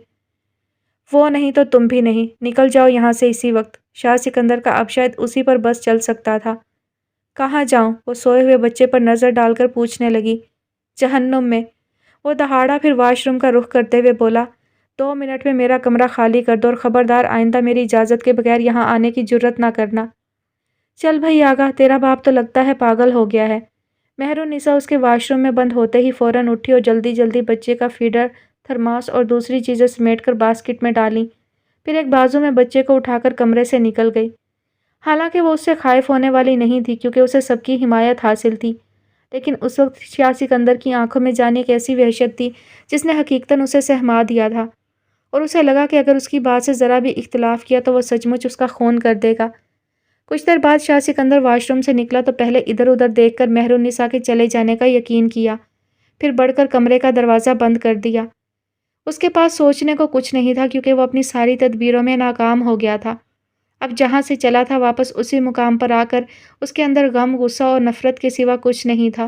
وہ نہیں تو تم بھی نہیں، نکل جاؤ یہاں سے اسی وقت۔ شاہ سکندر کا اب شاید اسی پر بس چل سکتا تھا۔ کہاں جاؤں؟ وہ سوئے ہوئے بچے پر نظر ڈال کر پوچھنے لگی۔ جہنم میں! وہ دہاڑا، پھر واش روم کا رخ کرتے ہوئے بولا، 2 منٹ میں میرا کمرہ خالی کر دو اور خبردار آئندہ میری اجازت کے بغیر یہاں آنے کی جرات نہ کرنا۔ چل بھئی آگا، تیرا باپ تو لگتا ہے پاگل ہو گیا ہے۔ مہرالنساء اس کے واش روم میں بند ہوتے ہی فوراً اٹھی اور جلدی جلدی بچے کا فیڈر، تھرماس اور دوسری چیزیں سمیٹ کر باسکٹ میں ڈالیں، پھر ایک بازو میں بچے کو اٹھا کر کمرے سے نکل گئی۔ حالانکہ وہ اس سے خائف ہونے والی نہیں تھی کیونکہ اسے سب کی حمایت حاصل تھی، لیکن اس وقت شاہ سکندر کی آنکھوں میں جانے ایک ایسی وحشت تھی جس نے حقیقتاً اسے سہما دیا تھا، اور اسے لگا کہ اگر اس کی بات سے ذرا بھی اختلاف کیا تو وہ سچ مچ اس کا خون کر دے گا۔ کچھ دیر بعد شاہ سکندر واش روم سے نکلا تو پہلے ادھر ادھر دیکھ کر مہرالنساء کے چلے جانے کا یقین کیا، پھر بڑھ کر کمرے کا دروازہ بند کر دیا۔ اس کے پاس سوچنے کو کچھ نہیں تھا کیونکہ وہ اپنی ساری تدبیروں میں ناکام ہو گیا تھا۔ اب جہاں سے چلا تھا واپس اسی مقام پر آ کر اس کے اندر غم، غصہ اور نفرت کے سوا کچھ نہیں تھا۔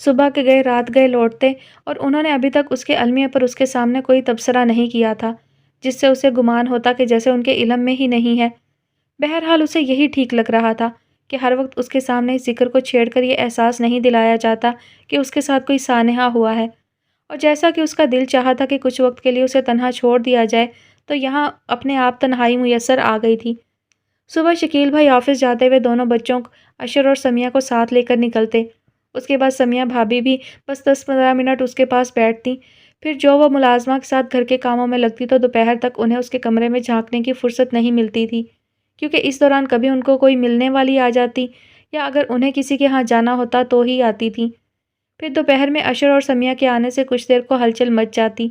صبح کے گئے رات گئے لوٹتے، اور انہوں نے ابھی تک اس کے المیہ پر اس کے سامنے کوئی تبصرہ نہیں کیا تھا، جس سے اسے گمان ہوتا کہ جیسے ان کے علم میں ہی نہیں ہے۔ بہرحال اسے یہی ٹھیک لگ رہا تھا کہ ہر وقت اس کے سامنے اس ذکر کو چھیڑ کر یہ احساس نہیں دلایا جاتا کہ اس کے ساتھ کوئی سانحہ ہوا ہے، اور جیسا کہ اس کا دل چاہا تھا کہ کچھ وقت کے لیے اسے تنہا چھوڑ دیا جائے، تو یہاں اپنے آپ تنہائی میسر آ گئی تھی۔ صبح شکیل بھائی آفس جاتے ہوئے دونوں بچوں اشر اور سمیہ کو ساتھ لے کر نکلتے۔ اس کے بعد سمیہ بھابھی بھی بس 10-15 منٹ اس کے پاس بیٹھتی، پھر جو وہ ملازمہ کے ساتھ گھر کے کاموں میں لگتی تو دوپہر تک انہیں اس کے کمرے میں جھانکنے کی فرصت نہیں ملتی تھی، کیونکہ اس دوران کبھی ان کو کوئی ملنے والی آ جاتی، یا اگر انہیں کسی کے ہاں جانا ہوتا تو ہی آتی تھی۔ پھر دوپہر میں اشر اور سمیہ کے آنے سے کچھ دیر کو ہلچل مچ جاتی،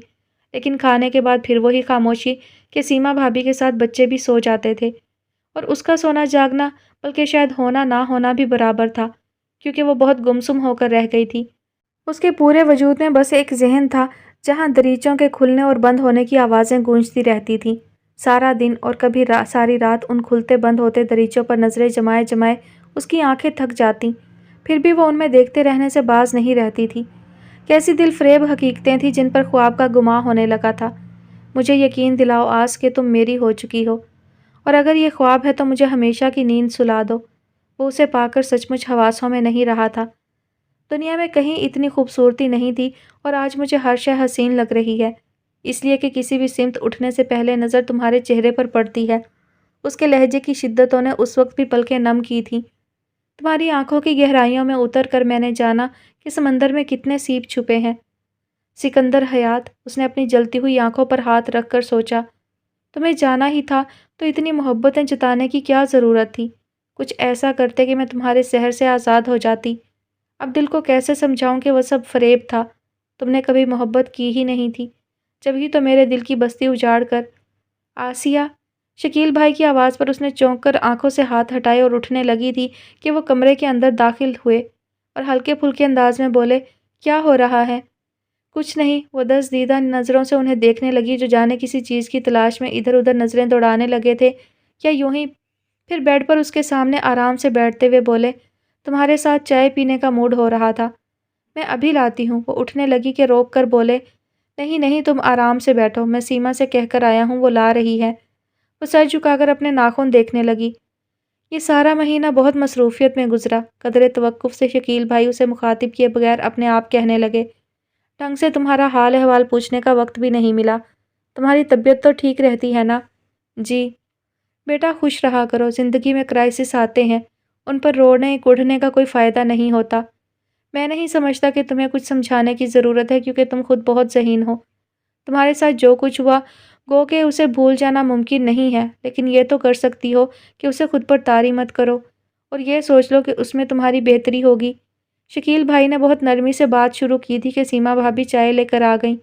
لیکن کھانے کے بعد پھر وہی خاموشی کہ سیما بھابھی کے ساتھ بچے بھی سو جاتے تھے، اور اس کا سونا جاگنا، بلکہ شاید ہونا نہ ہونا بھی برابر تھا، کیونکہ وہ بہت گمسم ہو کر رہ گئی تھی۔ اس کے پورے وجود میں بس ایک ذہن تھا جہاں دریچوں کے کھلنے اور بند ہونے کی آوازیں گونجتی رہتی تھیں۔ سارا دن اور کبھی ساری رات ان کھلتے بند ہوتے دریچوں پر نظریں جمائے جمائے اس کی آنکھیں تھک جاتیں، پھر بھی وہ ان میں دیکھتے رہنے سے باز نہیں رہتی تھی۔ کیسی دل فریب حقیقتیں تھیں جن پر خواب کا گماں ہونے لگا تھا۔ مجھے یقین دلاؤ آس کہ تم میری ہو چکی ہو، اور اگر یہ خواب ہے تو مجھے ہمیشہ کی نیند سلا دو۔ وہ اسے پا کر سچ مچ حواسوں میں نہیں رہا تھا۔ دنیا میں کہیں اتنی خوبصورتی نہیں تھی، اور آج مجھے ہر شے حسین لگ رہی ہے، اس لیے کہ کسی بھی سمت اٹھنے سے پہلے نظر تمہارے چہرے پر پڑتی ہے۔ اس کے لہجے کی شدتوں نے اس وقت بھی پلکیں نم کی تھیں۔ تمہاری آنکھوں کی گہرائیوں میں اتر کر میں نے جانا کہ سمندر میں کتنے سیپ چھپے ہیں۔ سکندر حیات، اس نے اپنی جلتی ہوئی آنکھوں پر ہاتھ رکھ کر سوچا، تمہیں جانا ہی تھا تو اتنی محبتیں جتانے کی کیا ضرورت تھی؟ کچھ ایسا کرتے کہ میں تمہارے سحر سے آزاد ہو جاتی۔ اب دل کو کیسے سمجھاؤں کہ وہ سب فریب تھا، تم نے کبھی محبت کی ہی نہیں تھی، جب ہی تو میرے دل کی بستی اجاڑ کر۔ آسیہ، شکیل بھائی کی آواز پر اس نے چونک کر آنکھوں سے ہاتھ ہٹائے اور اٹھنے لگی تھی کہ وہ کمرے کے اندر داخل ہوئے اور ہلکے پھلکے انداز میں بولے، کیا ہو رہا ہے؟ کچھ نہیں، وہ دست دیدہ نظروں سے انہیں دیکھنے لگی جو جانے کسی چیز کی تلاش میں ادھر ادھر نظریں دوڑانے لگے تھے، یا یوں ہی۔ پھر بیڈ پر اس کے سامنے آرام سے بیٹھتے ہوئے بولے، تمہارے ساتھ چائے پینے کا موڈ ہو رہا تھا، میں ابھی لاتی ہوں۔ وہ اٹھنے لگی کہ روک کر بولے، نہیں نہیں، تم آرام سے بیٹھو، میں سیما سے کہہ کر آیا ہوں، وہ لا رہی ہے۔ وہ سر جھکا کر اپنے ناخن دیکھنے لگی۔ یہ سارا مہینہ بہت مصروفیت میں گزرا۔ قدرے توقف سے شکیل بھائی اسے مخاطب کیے بغیر اپنے آپ کہنے لگے، ڈھنگ سے تمہارا حال احوال پوچھنے کا وقت بھی نہیں ملا۔ تمہاری طبیعت تو ٹھیک رہتی ہے نا؟ جی بیٹا، خوش رہا کرو، زندگی میں کرائسس آتے ہیں، ان پر رونے کوڑھنے کا کوئی فائدہ نہیں ہوتا۔ میں نہیں سمجھتا کہ تمہیں کچھ سمجھانے کی ضرورت ہے، کیونکہ تم خود بہت ذہین ہو۔ تمہارے ساتھ جو کچھ ہوا گو کہ اسے بھول جانا ممکن نہیں ہے، لیکن یہ تو کر سکتی ہو کہ اسے خود پر طاری مت کرو، اور یہ سوچ لو کہ اس میں تمہاری بہتری ہوگی۔ شکیل بھائی نے بہت نرمی سے بات شروع کی تھی کہ سیما بھابھی چائے لے کر آ گئیں۔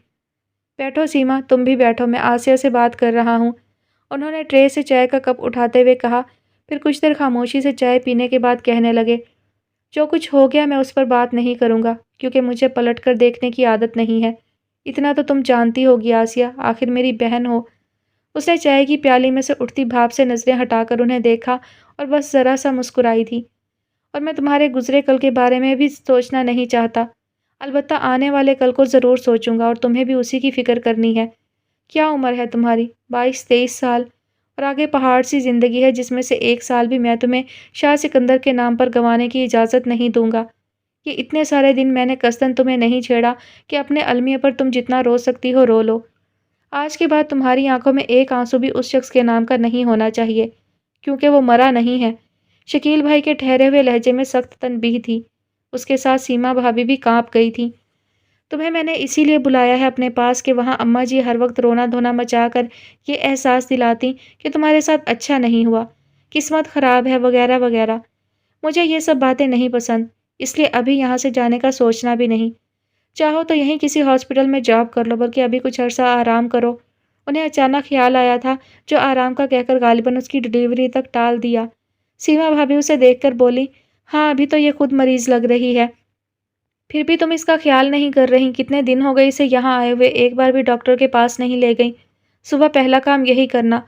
بیٹھو سیما، تم بھی بیٹھو، میں آسیہ سے بات کر رہا ہوں، انہوں نے ٹرے سے چائے کا کپ اٹھاتے ہوئے کہا۔ پھر کچھ دیر خاموشی سے چائے پینے کے بعد کہنے لگے، جو کچھ ہو گیا میں اس پر بات نہیں کروں گا، کیونکہ مجھے پلٹ کر دیکھنے کی عادت نہیں ہے۔ اتنا تو تم جانتی ہوگی آسیہ، آخر میری بہن ہو۔ اس نے چائے کی پیالی میں سے اٹھتی بھاپ سے نظریں ہٹا کر انہیں دیکھا اور بس ذرا سا مسکرائی تھی۔ اور میں تمہارے گزرے کل کے بارے میں بھی سوچنا نہیں چاہتا، البتہ آنے والے کل کو ضرور سوچوں گا، اور تمہیں بھی اسی کی فکر کرنی ہے۔ کیا عمر ہے تمہاری؟ 22-23 سال، اور آگے پہاڑ سی زندگی ہے جس میں سے 1 سال بھی میں تمہیں شاہ سکندر کے نام پر گنوانے کی اجازت نہیں دوں گا۔ یہ اتنے سارے دن میں نے قصداً تمہیں نہیں چھیڑا کہ اپنے المیہ پر تم جتنا رو سکتی ہو رو لو۔ آج کے بعد تمہاری آنکھوں میں ایک آنسو بھی اس شخص کے نام کا نہیں ہونا چاہیے، کیونکہ وہ مرا نہیں ہے۔ شکیل بھائی کے ٹھہرے ہوئے لہجے میں سخت تنبیہ تھی۔ اس کے ساتھ سیما بھابھی بھی کانپ گئی تھی۔ تمہیں میں نے اسی لیے بلایا ہے اپنے پاس کہ وہاں اماں جی ہر وقت رونا دھونا مچا کر یہ احساس دلاتی کہ تمہارے ساتھ اچھا نہیں ہوا، قسمت خراب ہے، وغیرہ وغیرہ۔ مجھے یہ سب باتیں نہیں پسند، اس لیے ابھی یہاں سے جانے کا سوچنا بھی نہیں۔ چاہو تو یہیں کسی ہاسپٹل میں جاب کر لو، بلکہ ابھی کچھ عرصہ آرام کرو۔ انہیں اچانک خیال آیا تھا جو آرام کا کہہ کر غالباً اس کی ڈیلیوری تک ٹال دیا۔ سیما بھابھی اسے دیکھ کر بولی، ہاں ابھی تو یہ خود مریض لگ رہی ہے، پھر بھی تم اس کا خیال نہیں کر رہی؟ کتنے دن ہو گئے اسے یہاں آئے ہوئے، ایک بار بھی ڈاکٹر کے پاس نہیں لے گئی۔ صبح پہلا کام یہی کرنا۔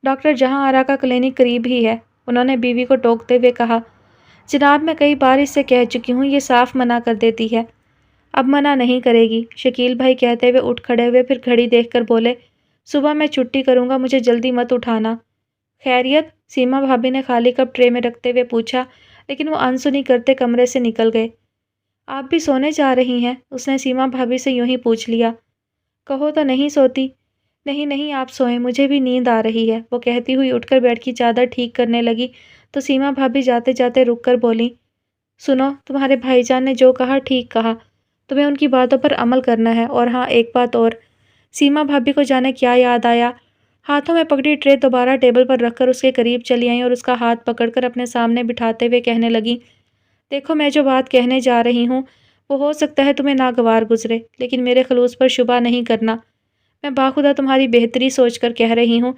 ڈاکٹر جہاں آرا کا کلینک قریب ہی ہے، انہوں نے بیوی کو ٹوکتے ہوئے کہا۔ جناب، میں کئی بار اس سے کہہ چکی ہوں، یہ صاف منع کر دیتی ہے۔ اب منع نہیں کرے گی، شکیل بھائی کہتے ہوئے اٹھ کھڑے ہوئے، پھر گھڑی دیکھ کر بولے، صبح میں چھٹی کروں گا، مجھے جلدی مت اٹھانا۔ خیریت؟ سیما بھابی نے خالی کپ ٹرے میں رکھتے ہوئے پوچھا، لیکن وہ انسنی کرتے کمرے سے نکل گئے۔ آپ بھی سونے جا رہی ہیں؟ اس نے سیما بھابی سے یوں ہی پوچھ لیا۔ کہو تو نہیں سوتی؟ نہیں نہیں، آپ سوئیں، مجھے بھی نیند آ رہی ہے، وہ کہتی ہوئی اٹھ کر بیڈ کی چادر ٹھیک کرنے لگی تو سیما بھابی جاتے جاتے رک کر بولی، سنو، تمہارے بھائی جان نے جو کہا ٹھیک کہا، تمہیں ان کی باتوں پر عمل کرنا ہے، اور ہاں ایک بات اور۔ سیما بھابی کو جانے کیا یاد آیا، ہاتھوں میں پکڑی ٹرے دوبارہ ٹیبل پر رکھ کر اس کے قریب چلی آئیں اور اس کا ہاتھ پکڑ کر اپنے سامنے بٹھاتے ہوئے کہنے لگی، دیکھو، میں جو بات کہنے جا رہی ہوں وہ ہو سکتا ہے تمہیں ناگوار گزرے، لیکن میرے خلوص پر شبہ نہیں کرنا۔ میں باخدا تمہاری بہتری سوچ کر کہہ رہی ہوں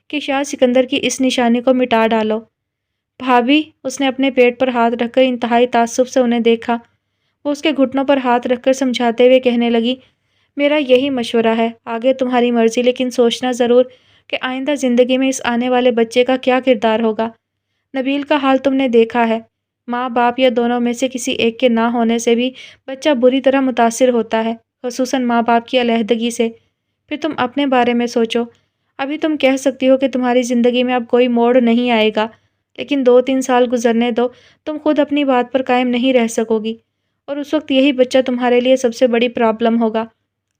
کہ شاہ سکندر کی اس نشانی کو مٹا ڈالو۔ بھابی؟ اس نے اپنے پیٹ پر ہاتھ رکھ کر انتہائی تعصب سے انہیں دیکھا۔ وہ اس کے گھٹنوں پر ہاتھ رکھ کر سمجھاتے ہوئے کہنے لگی، میرا یہی مشورہ ہے، آگے تمہاری مرضی، لیکن سوچنا ضرور کہ آئندہ زندگی میں اس آنے والے بچے کا کیا کردار ہوگا۔ نبیل کا حال تم نے دیکھا ہے، ماں باپ یا دونوں میں سے کسی ایک کے نہ ہونے سے بھی بچہ بری طرح متاثر ہوتا ہے، خصوصاً ماں باپ کی علیحدگی سے۔ پھر تم اپنے بارے میں سوچو، ابھی تم کہہ سکتی ہو کہ تمہاری زندگی میں اب کوئی موڑ نہیں آئے گا، لیکن 2-3 سال گزرنے دو، تم خود اپنی بات پر قائم نہیں رہ سکو گی، اور اس وقت یہی بچہ تمہارے لیے سب سے بڑی پرابلم ہوگا۔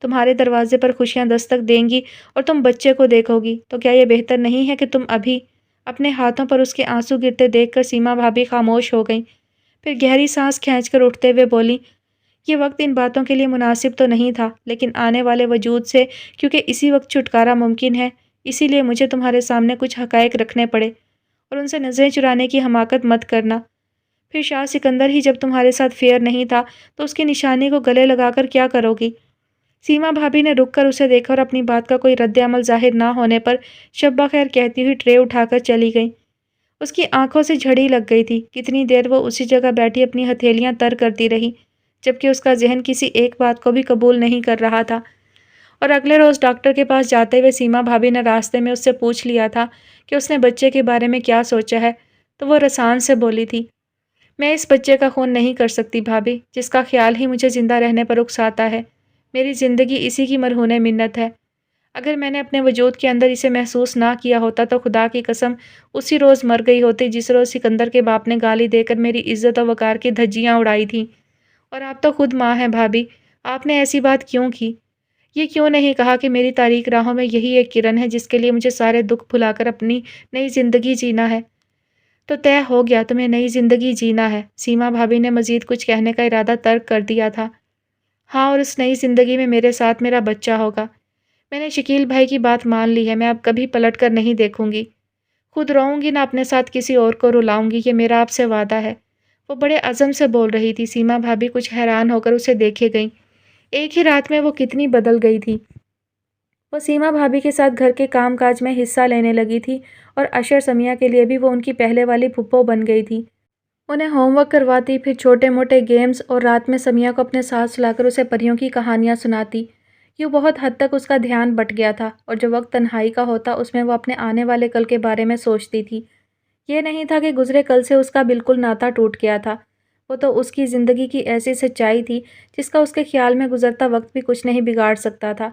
تمہارے دروازے پر خوشیاں دستک دیں گی اور تم بچے کو دیکھو گی، تو کیا یہ بہتر نہیں ہے کہ تم ابھی؟ اپنے ہاتھوں پر اس کے آنسو گرتے دیکھ کر سیما بھابی خاموش ہو گئیں، پھر گہری سانس کھینچ کر اٹھتے ہوئے بولی، یہ وقت ان باتوں کے لیے مناسب تو نہیں تھا، لیکن آنے والے وجود سے کیونکہ اسی وقت چھٹکارا ممکن ہے، اسی لیے مجھے تمہارے سامنے کچھ حقائق رکھنے پڑے، اور ان سے نظریں چرانے کی حماقت مت کرنا۔ پھر شاہ سکندر ہی جب تمہارے ساتھ فیئر نہیں تھا تو اس کی نشانی کو گلے لگا کر کیا کرو گی؟ سیما بھابی نے رک کر اسے دیکھا اور اپنی بات کا کوئی رد عمل ظاہر نہ ہونے پر شب بخیر کہتی ہوئی ٹرے اٹھا کر چلی گئی۔ اس کی آنکھوں سے جھڑی لگ گئی تھی، کتنی دیر وہ اسی جگہ بیٹھی اپنی ہتھیلیاں تر کرتی رہی، جبکہ اس کا ذہن کسی ایک بات کو بھی قبول نہیں کر رہا تھا۔ اور اگلے روز ڈاکٹر کے پاس جاتے ہوئے سیما بھابی نے راستے میں اس سے پوچھ لیا تھا کہ اس نے بچے کے بارے میں کیا سوچا ہے، تو وہ رسان سے بولی تھی، میں اس بچے کا خون نہیں کر سکتی بھابی، جس کا خیال ہی مجھے زندہ رہنے پر اکساتا ہے۔ میری زندگی اسی کی مرہون منت ہے۔ اگر میں نے اپنے وجود کے اندر اسے محسوس نہ کیا ہوتا تو خدا کی قسم اسی روز مر گئی ہوتی جس روز سکندر کے باپ نے گالی دے کر میری عزت و وقار کی دھجیاں اڑائی تھیں۔ اور آپ تو خود ماں ہیں بھابی، آپ نے ایسی بات کیوں کی؟ یہ کیوں نہیں کہا کہ میری تاریک راہوں میں یہی ایک کرن ہے جس کے لیے مجھے سارے دکھ بھلا کر اپنی نئی زندگی جینا ہے؟ تو طے ہو گیا، تمہیں نئی زندگی جینا ہے۔ سیما بھابی نے مزید کچھ کہنے کا ارادہ ترک کر دیا تھا۔ ہاں، اور اس نئی زندگی میں میرے ساتھ میرا بچہ ہوگا۔ میں نے شکیل بھائی کی بات مان لی ہے، میں اب کبھی پلٹ کر نہیں دیکھوں گی، خود روؤں گی نہ اپنے ساتھ کسی اور کو رلاؤں گی، یہ میرا آپ سے وعدہ ہے۔ وہ بڑے عزم سے بول رہی تھی۔ سیما بھابی کچھ حیران ہو کر اسے دیکھے گئیں، ایک ہی رات میں وہ کتنی بدل گئی تھی۔ وہ سیما بھابی کے ساتھ گھر کے کام کاج میں حصہ لینے لگی تھی، اور اشر سمیہ کے لیے بھی وہ ان کی پہلے والی پھپھو بن گئی تھی۔ انہیں ہوم ورک کرواتی، پھر چھوٹے موٹے گیمز، اور رات میں سمیہ کو اپنے ساتھ سلا کر اسے پریوں کی کہانیاں سناتی۔ یوں بہت حد تک اس کا دھیان بٹ گیا تھا، اور جو وقت تنہائی کا ہوتا اس میں وہ اپنے آنے والے کل کے بارے میں سوچتی تھی۔ یہ نہیں تھا کہ گزرے کل سے اس کا بالکل ناتا ٹوٹ گیا تھا، وہ تو اس کی زندگی کی ایسی سچائی تھی جس کا اس کے خیال میں گزرتا وقت بھی کچھ نہیں بگاڑ سکتا تھا۔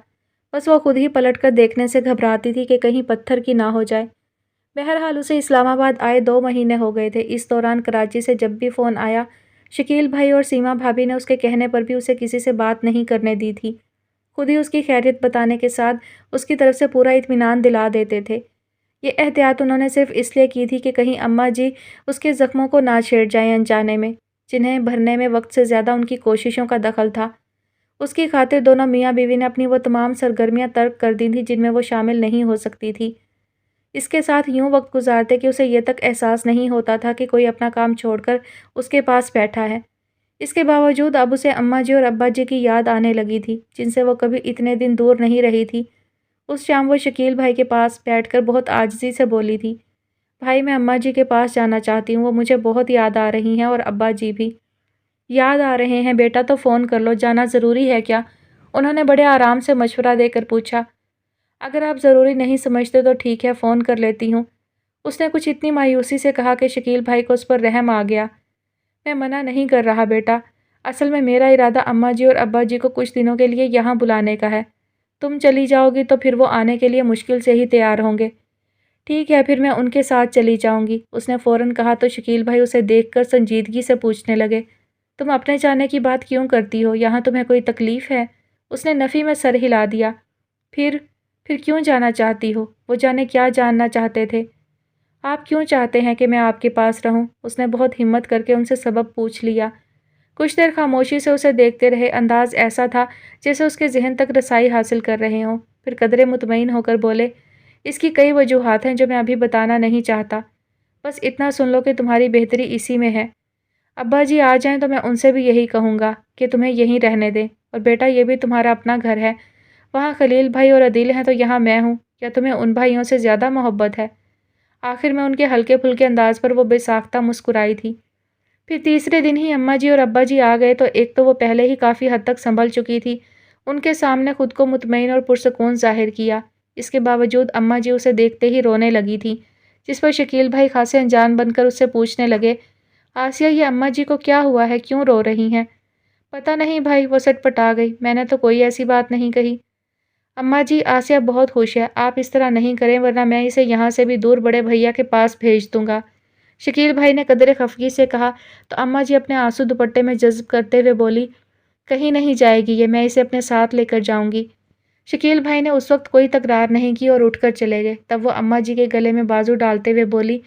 بس وہ خود ہی پلٹ کر دیکھنے سے گھبراتی تھی کہ کہیں پتھر کی نہ ہو جائے۔ بہرحال اسے اسلام آباد آئے 2 مہینے ہو گئے تھے۔ اس دوران کراچی سے جب بھی فون آیا، شکیل بھائی اور سیما بھابی نے اس کے کہنے پر بھی اسے کسی سے بات نہیں کرنے دی تھی، خود ہی اس کی خیریت بتانے کے ساتھ اس کی طرف سے پورا اطمینان دلا دیتے تھے۔ یہ احتیاط انہوں نے صرف اس لیے کی تھی کہ کہیں اماں جی اس کے زخموں کو نہ چھیڑ جائیں انجانے میں، جنہیں بھرنے میں وقت سے زیادہ ان کی کوششوں کا دخل تھا۔ اس کی خاطر دونوں میاں بیوی نے اپنی وہ تمام سرگرمیاں ترک کر دی تھیں جن میں وہ شامل نہیں ہو سکتی تھی۔ اس کے ساتھ یوں وقت گزارتے کہ اسے یہ تک احساس نہیں ہوتا تھا کہ کوئی اپنا کام چھوڑ کر اس کے پاس بیٹھا ہے۔ اس کے باوجود اب اسے اماں جی اور ابا جی کی یاد آنے لگی تھی، جن سے وہ کبھی اتنے دن دور نہیں رہی تھی۔ اس شام وہ شکیل بھائی کے پاس بیٹھ کر بہت عاجزی سے بولی تھی، بھائی میں اماں جی کے پاس جانا چاہتی ہوں، وہ مجھے بہت یاد آ رہی ہیں، اور ابا جی بھی۔ یاد آ رہے ہیں بیٹا تو فون کر لو، جانا ضروری ہے کیا؟ انہوں نے بڑے آرام سے مشورہ دے کر پوچھا۔ اگر آپ ضروری نہیں سمجھتے تو ٹھیک ہے، فون کر لیتی ہوں، اس نے کچھ اتنی مایوسی سے کہا کہ شکیل بھائی کو اس پر رحم آ گیا۔ میں منع نہیں کر رہا بیٹا، اصل میں میرا ارادہ اماں جی اور ابا جی کو کچھ دنوں کے لیے یہاں بلانے کا ہے۔ تم چلی جاؤ گی تو پھر وہ آنے کے لیے مشکل سے ہی تیار ہوں گے۔ ٹھیک ہے، پھر میں ان کے ساتھ چلی جاؤں گی، اس نے فوراً کہا تو شکیل بھائی اسے دیکھ کر سنجیدگی سے پوچھنے لگے، تم اپنے جانے کی بات کیوں کرتی ہو؟ یہاں تمہیں کوئی تکلیف ہے؟ اس نے نفی میں سر ہلا دیا۔ پھر پھر کیوں جانا چاہتی ہو؟ وہ جانے کیا جاننا چاہتے تھے۔ آپ کیوں چاہتے ہیں کہ میں آپ کے پاس رہوں؟ اس نے بہت ہمت کر کے ان سے سبب پوچھ لیا۔ کچھ دیر خاموشی سے اسے دیکھتے رہے، انداز ایسا تھا جیسے اس کے ذہن تک رسائی حاصل کر رہے ہوں۔ پھر قدرے مطمئن ہو کر بولے، اس کی کئی وجوہات ہیں جو میں ابھی بتانا نہیں چاہتا، بس اتنا سن لو کہ تمہاری بہتری اسی میں ہے۔ ابا جی آ جائیں تو میں ان سے بھی یہی کہوں گا کہ تمہیں یہیں رہنے دیں، اور بیٹا یہ بھی تمہارا اپنا گھر ہے، وہاں خلیل بھائی اور عدیل ہیں تو یہاں میں ہوں، کیا تمہیں ان بھائیوں سے زیادہ محبت ہے؟ آخر میں ان کے ہلکے پھلکے انداز پر وہ بے ساختہ مسکرائی تھی۔ پھر تیسرے دن ہی اماں جی اور ابا جی آ گئے تو ایک تو وہ پہلے ہی کافی حد تک سنبھل چکی تھی، ان کے سامنے خود کو مطمئن اور پرسکون ظاہر کیا۔ اس کے باوجود اماں جی اسے دیکھتے ہی رونے لگی تھی، جس پر شکیل بھائی خاصے انجان بن کر اس سے پوچھنے لگے، آسیہ یہ اماں جی کو کیا ہوا ہے، کیوں رو رہی ہیں؟ پتہ نہیں بھائی، وہ سٹ پٹا گئی، میں نے تو کوئی ایسی بات نہیں کہی۔ اماں جی آسیہ بہت خوش ہے، آپ اس طرح نہیں کریں ورنہ میں اسے یہاں سے بھی دور بڑے بھیا کے پاس بھیج دوں گا، شکیل بھائی نے قدرے خفگی سے کہا تو اماں جی اپنے آنسو دوپٹے میں جذب کرتے ہوئے بولی، کہیں نہیں جائے گی یہ، میں اسے اپنے ساتھ لے کر جاؤں گی۔ شکیل بھائی نے اس وقت کوئی تکرار نہیں کی اور اٹھ کر چلے گئے۔ تب وہ اماں جی کے گلے میں بازو ڈالتے ہوئے بولی،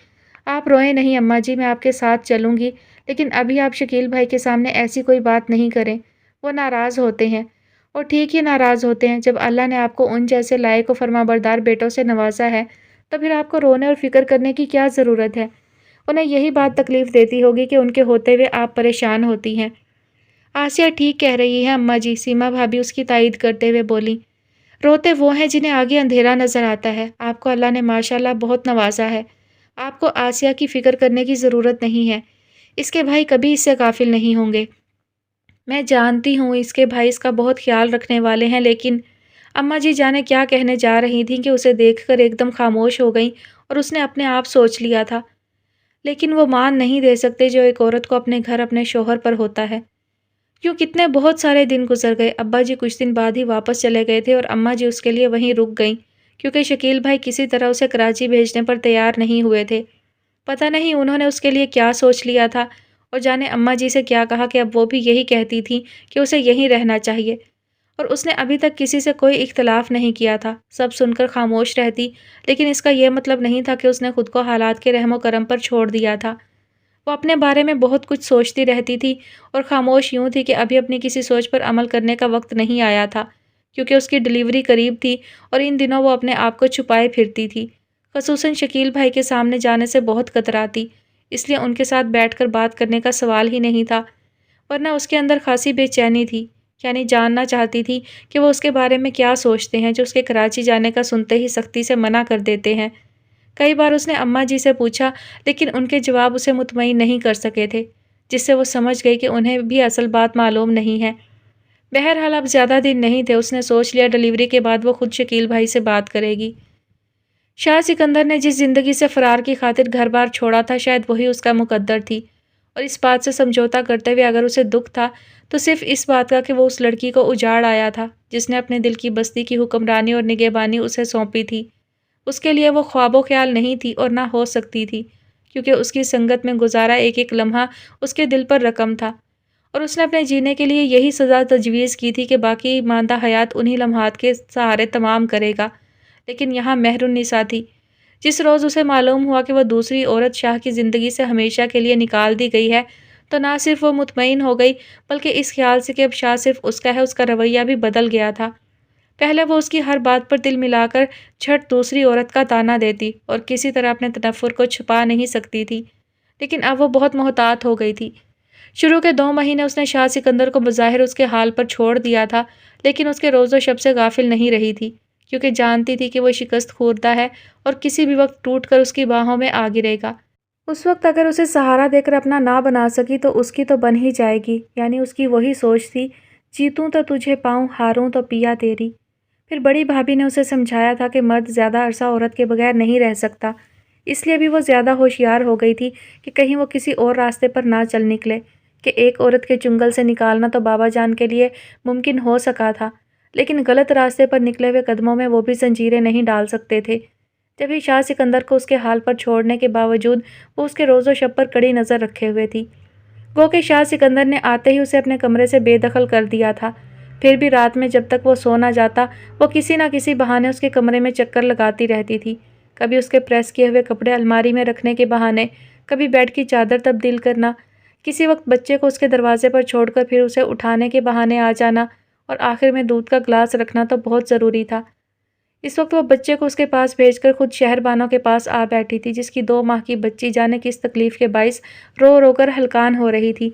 آپ روئیں نہیں اماں جی، میں آپ کے ساتھ چلوں گی، لیکن ابھی آپ شکیل بھائی کے سامنے ایسی کوئی بات نہیں کریں، وہ ناراض ہوتے ہیں، اور ٹھیک ہی ناراض ہوتے ہیں، جب اللہ نے آپ کو ان جیسے لائق و فرمانبردار بیٹوں سے نوازا ہے تو پھر آپ کو رونے اور فکر کرنے کی کیا ضرورت ہے؟ انہیں یہی بات تکلیف دیتی ہوگی کہ ان کے ہوتے ہوئے آپ پریشان ہوتی ہیں۔ آسیہ ٹھیک کہہ رہی ہے اماں جی، سیما بھابھی اس کی تائید کرتے ہوئے بولی، روتے وہ ہیں جنہیں آگے اندھیرا نظر آتا ہے، آپ کو اللہ نے ماشاءاللہ بہت نوازا ہے، آپ کو آسیہ کی فکر کرنے کی ضرورت نہیں ہے، اس کے بھائی کبھی اس سے غافل نہیں ہوں گے۔ میں جانتی ہوں اس کے بھائی اس کا بہت خیال رکھنے والے ہیں، لیکن اماں جی جانے کیا کہنے جا رہی تھیں کہ اسے دیکھ کر ایک دم خاموش ہو گئیں اور اس نے اپنے آپ سوچ لیا تھا، لیکن وہ مان نہیں دے سکتے جو ایک عورت کو اپنے گھر اپنے شوہر پر ہوتا ہے۔ کیوں کتنے بہت سارے دن گزر گئے، ابا جی کچھ دن بعد ہی واپس چلے گئے تھے اور اماں جی اس کے لیے وہیں رک گئیں، کیونکہ شکیل بھائی کسی طرح اسے کراچی بھیجنے پر تیار نہیں ہوئے تھے۔ پتہ نہیں انہوں نے اس کے لیے کیا سوچ لیا تھا، اور جانے اماں جی سے کیا کہا کہ اب وہ بھی یہی کہتی تھی کہ اسے یہیں رہنا چاہیے، اور اس نے ابھی تک کسی سے کوئی اختلاف نہیں کیا تھا، سب سن کر خاموش رہتی، لیکن اس کا یہ مطلب نہیں تھا کہ اس نے خود کو حالات کے رحم و کرم پر چھوڑ دیا تھا۔ وہ اپنے بارے میں بہت کچھ سوچتی رہتی تھی اور خاموش یوں تھی کہ ابھی اپنی کسی سوچ پر عمل کرنے کا وقت نہیں آیا تھا، کیونکہ اس کی ڈلیوری قریب تھی اور ان دنوں وہ اپنے آپ کو چھپائے پھرتی تھی، خصوصاً شکیل بھائی کے سامنے جانے سے بہت کتراتی، اس لیے ان کے ساتھ بیٹھ کر بات کرنے کا سوال ہی نہیں تھا، ورنہ اس کے اندر خاصی بے چینی تھی، یعنی جاننا چاہتی تھی کہ وہ اس کے بارے میں کیا سوچتے ہیں جو اس کے کراچی جانے کا سنتے ہی سختی سے منع کر دیتے ہیں۔ کئی بار اس نے اماں جی سے پوچھا، لیکن ان کے جواب اسے مطمئن نہیں کر سکے تھے، جس سے وہ سمجھ گئی کہ انہیں بھی اصل بات معلوم نہیں ہے۔ بہرحال اب زیادہ دن نہیں تھے، اس نے سوچ لیا ڈلیوری کے بعد وہ خود شکیل بھائی سے بات کرے گی۔ شاہ سکندر نے جس زندگی سے فرار کی خاطر گھر بار چھوڑا تھا شاید وہی اس کا مقدر تھی، اور اس بات سے سمجھوتا کرتے ہوئے اگر اسے دکھ تھا تو صرف اس بات کا کہ وہ اس لڑکی کو اجاڑ آیا تھا جس نے اپنے دل کی بستی کی حکمرانی اور نگہبانی اسے سونپی تھی۔ اس کے لیے وہ خواب و خیال نہیں تھی اور نہ ہو سکتی تھی، کیونکہ اس کی سنگت میں گزارا ایک ایک لمحہ اس کے دل پر رقم تھا، اور اس نے اپنے جینے کے لیے یہی سزا تجویز کی تھی کہ باقی ماندہ حیات انہی لمحات کے سہارے تمام کرے گا۔ لیکن یہاں مہر النساء تھی۔ جس روز اسے معلوم ہوا کہ وہ دوسری عورت شاہ کی زندگی سے ہمیشہ کے لیے نکال دی گئی ہے تو نہ صرف وہ مطمئن ہو گئی بلکہ اس خیال سے کہ اب شاہ صرف اس کا ہے اس کا رویہ بھی بدل گیا تھا۔ پہلے وہ اس کی ہر بات پر دل ملا کر جھٹ دوسری عورت کا تانا دیتی اور کسی طرح اپنے تنفر کو چھپا نہیں سکتی تھی، لیکن اب وہ بہت محتاط ہو گئی تھی۔ شروع کے 2 مہینے اس نے شاہ سکندر کو بظاہر اس کے حال پر چھوڑ دیا تھا، لیکن اس کے روز و شب سے غافل نہیں رہی تھی، کیونکہ جانتی تھی کہ وہ شکست خوردہ ہے اور کسی بھی وقت ٹوٹ کر اس کی باہوں میں آ گرے گا۔ اس وقت اگر اسے سہارا دے کر اپنا نہ بنا سکی تو اس کی تو بن ہی جائے گی، یعنی اس کی وہی سوچ تھی، جیتوں تو تجھے پاؤں، ہاروں تو پیا تیری۔ پھر بڑی بھابھی نے اسے سمجھایا تھا کہ مرد زیادہ عرصہ عورت کے بغیر نہیں رہ سکتا، اس لیے بھی وہ زیادہ ہوشیار ہو گئی تھی کہ کہیں وہ کسی اور راستے پر نہ چل نکلے، کہ ایک عورت کے چنگل سے نکالنا تو بابا جان کے لیے ممکن ہو سکا تھا، لیکن غلط راستے پر نکلے ہوئے قدموں میں وہ بھی زنجیریں نہیں ڈال سکتے تھے۔ جبھی شاہ سکندر کو اس کے حال پر چھوڑنے کے باوجود وہ اس کے روز و شب پر کڑی نظر رکھے ہوئے تھی۔ گو کہ شاہ سکندر نے آتے ہی اسے اپنے کمرے سے بے دخل کر دیا تھا، پھر بھی رات میں جب تک وہ سو نہ جاتا وہ کسی نہ کسی بہانے اس کے کمرے میں چکر لگاتی رہتی تھی۔ کبھی اس کے پریس کیے ہوئے کپڑے الماری میں رکھنے کے بہانے، کبھی بیڈ کی چادر تبدیل کرنا، کسی وقت بچے کو اس کے دروازے پر چھوڑ کر پھر اسے اٹھانے کے بہانے آ جانا، اور آخر میں دودھ کا گلاس رکھنا تو بہت ضروری تھا۔ اس وقت وہ بچے کو اس کے پاس بھیج کر خود شہر بانو کے پاس آ بیٹھی تھی، جس کی 2 ماہ کی بچی جانے کس تکلیف کے باعث رو رو کر ہلکان ہو رہی تھی۔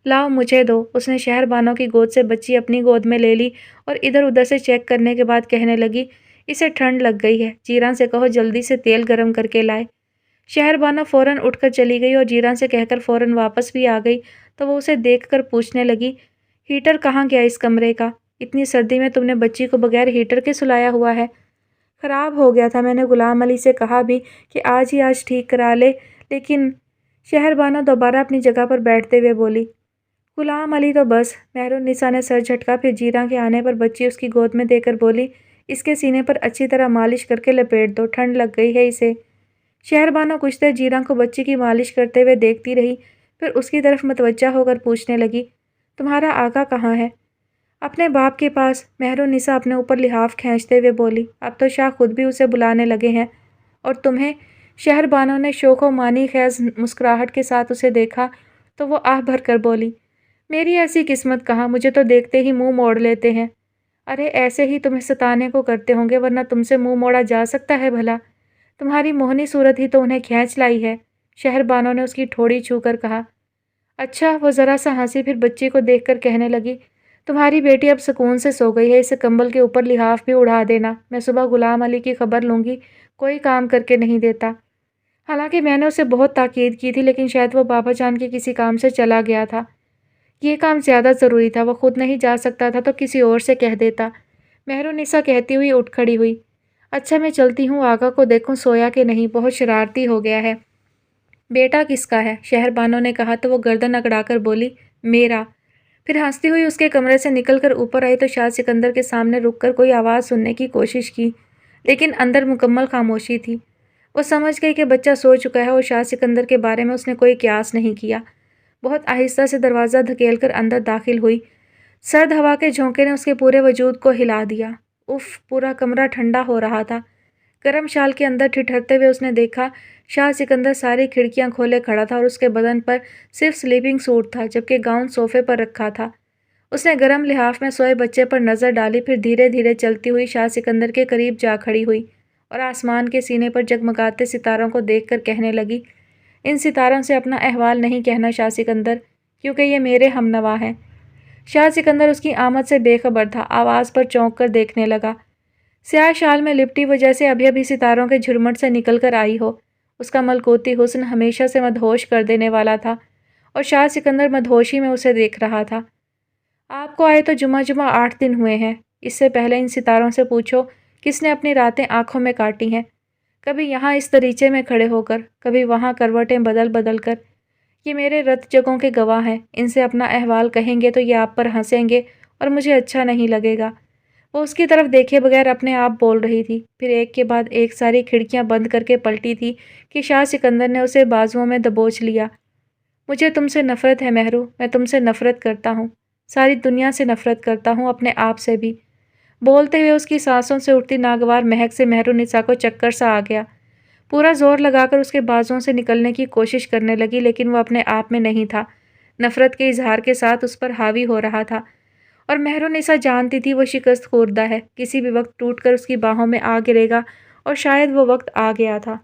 لاؤ مجھے دو، اس نے شہر بانو کی گود سے بچی اپنی گود میں لے لی اور ادھر ادھر سے چیک کرنے کے بعد کہنے لگی، اسے ٹھنڈ لگ گئی ہے، جیران سے کہو جلدی سے تیل گرم کر کے لائے۔ شہر بانو فوراً اٹھ کر چلی گئی اور جیران سے کہہ کر فوراً واپس بھی آ گئی تو وہ اسے دیکھ کر پوچھنے لگی، ہیٹر کہاں گیا اس کمرے کا؟ اتنی سردی میں تم نے بچی کو بغیر ہیٹر کے سلایا ہوا ہے؟ خراب ہو گیا تھا، میں نے غلام علی سے کہا بھی کہ آج ٹھیک کرا لے، لیکن شہر بانو دوبارہ اپنی جگہ پر بیٹھتے ہوئے بولی۔ غلام علی تو بس، مہرالنساء نے سر جھٹکا، پھر جیران کے آنے پر بچی اس کی گود میں دے کر بولی، اس کے سینے پر اچھی طرح مالش کر کے لپیٹ دو، ٹھنڈ لگ گئی ہے اسے۔ شہر بانو کچھ دیر جیران کو بچی کی مالش کرتے ہوئے دیکھتی رہی، پھر اس کی طرف متوجہ ہو کر پوچھنے لگی، تمہارا آقا کہاں ہے؟ اپنے باپ کے پاس، مہرالنساء اپنے اوپر لحاف کھینچتے ہوئے بولی، اب تو شاہ خود بھی اسے بلانے لگے ہیں۔ اور تمہیں؟ شہر بانو نے شوق و معنی خیز مسکراہٹ کے ساتھ اسے دیکھا تو وہ آہ بھر کر بولی، میری ایسی قسمت کہاں، مجھے تو دیکھتے ہی منہ موڑ لیتے ہیں۔ ارے ایسے ہی تمہیں ستانے کو کرتے ہوں گے، ورنہ تم سے منہ موڑا جا سکتا ہے بھلا؟ تمہاری موہنی صورت ہی تو انہیں کھینچ لائی ہے، شہر بانو نے اس کی ٹھوڑی چھو کر کہا۔ اچھا، وہ ذرا سا ہنسی، پھر بچی کو دیکھ کر کہنے لگی، تمہاری بیٹی اب سکون سے سو گئی ہے، اسے کمبل کے اوپر لحاف بھی اڑا دینا، میں صبح غلام علی کی خبر لوں گی، کوئی کام کر کے نہیں دیتا۔ حالانکہ میں نے اسے بہت تاکید کی تھی، لیکن شاید وہ بابا جان کے کسی کام سے چلا گیا تھا۔ یہ کام زیادہ ضروری تھا، وہ خود نہیں جا سکتا تھا تو کسی اور سے کہہ دیتا۔ مہرالنساء کہتی ہوئی اٹھ کھڑی ہوئی۔ اچھا میں چلتی ہوں، آقا کو دیکھوں سویا کہ نہیں، بہت شرارتی ہو گیا ہے۔ بیٹا کس کا ہے؟ شہر بانو نے کہا تو وہ گردن اکڑا کر بولی، میرا۔ پھر ہنستی ہوئی اس کے کمرے سے نکل کر اوپر آئی تو شاہ سکندر کے سامنے رک کر کوئی آواز سننے کی کوشش کی، لیکن اندر مکمل خاموشی تھی۔ وہ سمجھ گئی کہ بچہ سو چکا ہے اور شاہ سکندر کے بارے میں اس نے کوئی قیاس نہیں کیا۔ بہت آہستہ سے دروازہ دھکیل کر اندر داخل ہوئی۔ سرد ہوا کے جھونکے نے اس کے پورے وجود کو ہلا دیا۔ اف، پورا کمرہ ٹھنڈا ہو رہا تھا۔ گرم شال کے اندر ٹھٹھرتے ہوئے اس نے دیکھا شاہ سکندر ساری کھڑکیاں کھولے کھڑا تھا اور اس کے بدن پر صرف سلیپنگ سوٹ تھا، جبکہ گاؤن صوفے پر رکھا تھا۔ اس نے گرم لحاف میں سوئے بچے پر نظر ڈالی، پھر دھیرے دھیرے چلتی ہوئی شاہ سکندر کے قریب جا کھڑی ہوئی اور آسمان کے سینے پر جگمگاتے ستاروں کو دیکھ کر کہنے لگی، ان ستاروں سے اپنا احوال نہیں کہنا شاہ سکندر، کیونکہ یہ میرے ہم نوا ہیں۔ شاہ سکندر اس کی آمد سے بے خبر تھا، آواز پر چونک کر دیکھنے لگا۔ سیاہ شال میں لپٹی وہ جیسے ابھی ابھی ستاروں کے جھرمٹ سے نکل کر آئی ہو۔ اس کا ملکوتی حسن ہمیشہ سے مدہوش کر دینے والا تھا اور شاہ سکندر مدہوشی میں اسے دیکھ رہا تھا۔ آپ کو آئے تو جمعہ 8 دن ہوئے ہیں، اس سے پہلے ان ستاروں سے پوچھو کس نے اپنی راتیں آنکھوں میں کاٹی ہیں، کبھی یہاں اس دریچے میں کھڑے ہو کر، کبھی وہاں کروٹیں بدل بدل کر۔ یہ میرے رت جگوں کے گواہ ہیں، ان سے اپنا احوال کہیں گے تو یہ آپ پر ہنسیں گے اور مجھے اچھا نہیں لگے گا۔ وہ اس کی طرف دیکھے بغیر اپنے آپ بول رہی تھی، پھر ایک کے بعد ایک ساری کھڑکیاں بند کر کے پلٹی تھی کہ شاہ سکندر نے اسے بازوؤں میں دبوچ لیا۔ مجھے تم سے نفرت ہے مہرو، میں تم سے نفرت کرتا ہوں، ساری دنیا سے نفرت کرتا ہوں، اپنے آپ سے بھی۔ بولتے ہوئے اس کی سانسوں سے اٹھتی ناگوار مہک سے مہرالنساء کو چکر سا آ گیا۔ پورا زور لگا کر اس کے بازوؤں سے نکلنے کی کوشش کرنے لگی، لیکن وہ اپنے آپ میں نہیں تھا، نفرت کے اظہار کے ساتھ اس پر حاوی ہو رہا تھا، اور مہرالنساء جانتی تھی وہ شکست خوردہ ہے، کسی بھی وقت ٹوٹ کر اس کی باہوں میں آ گرے گا، اور شاید وہ وقت آ گیا تھا۔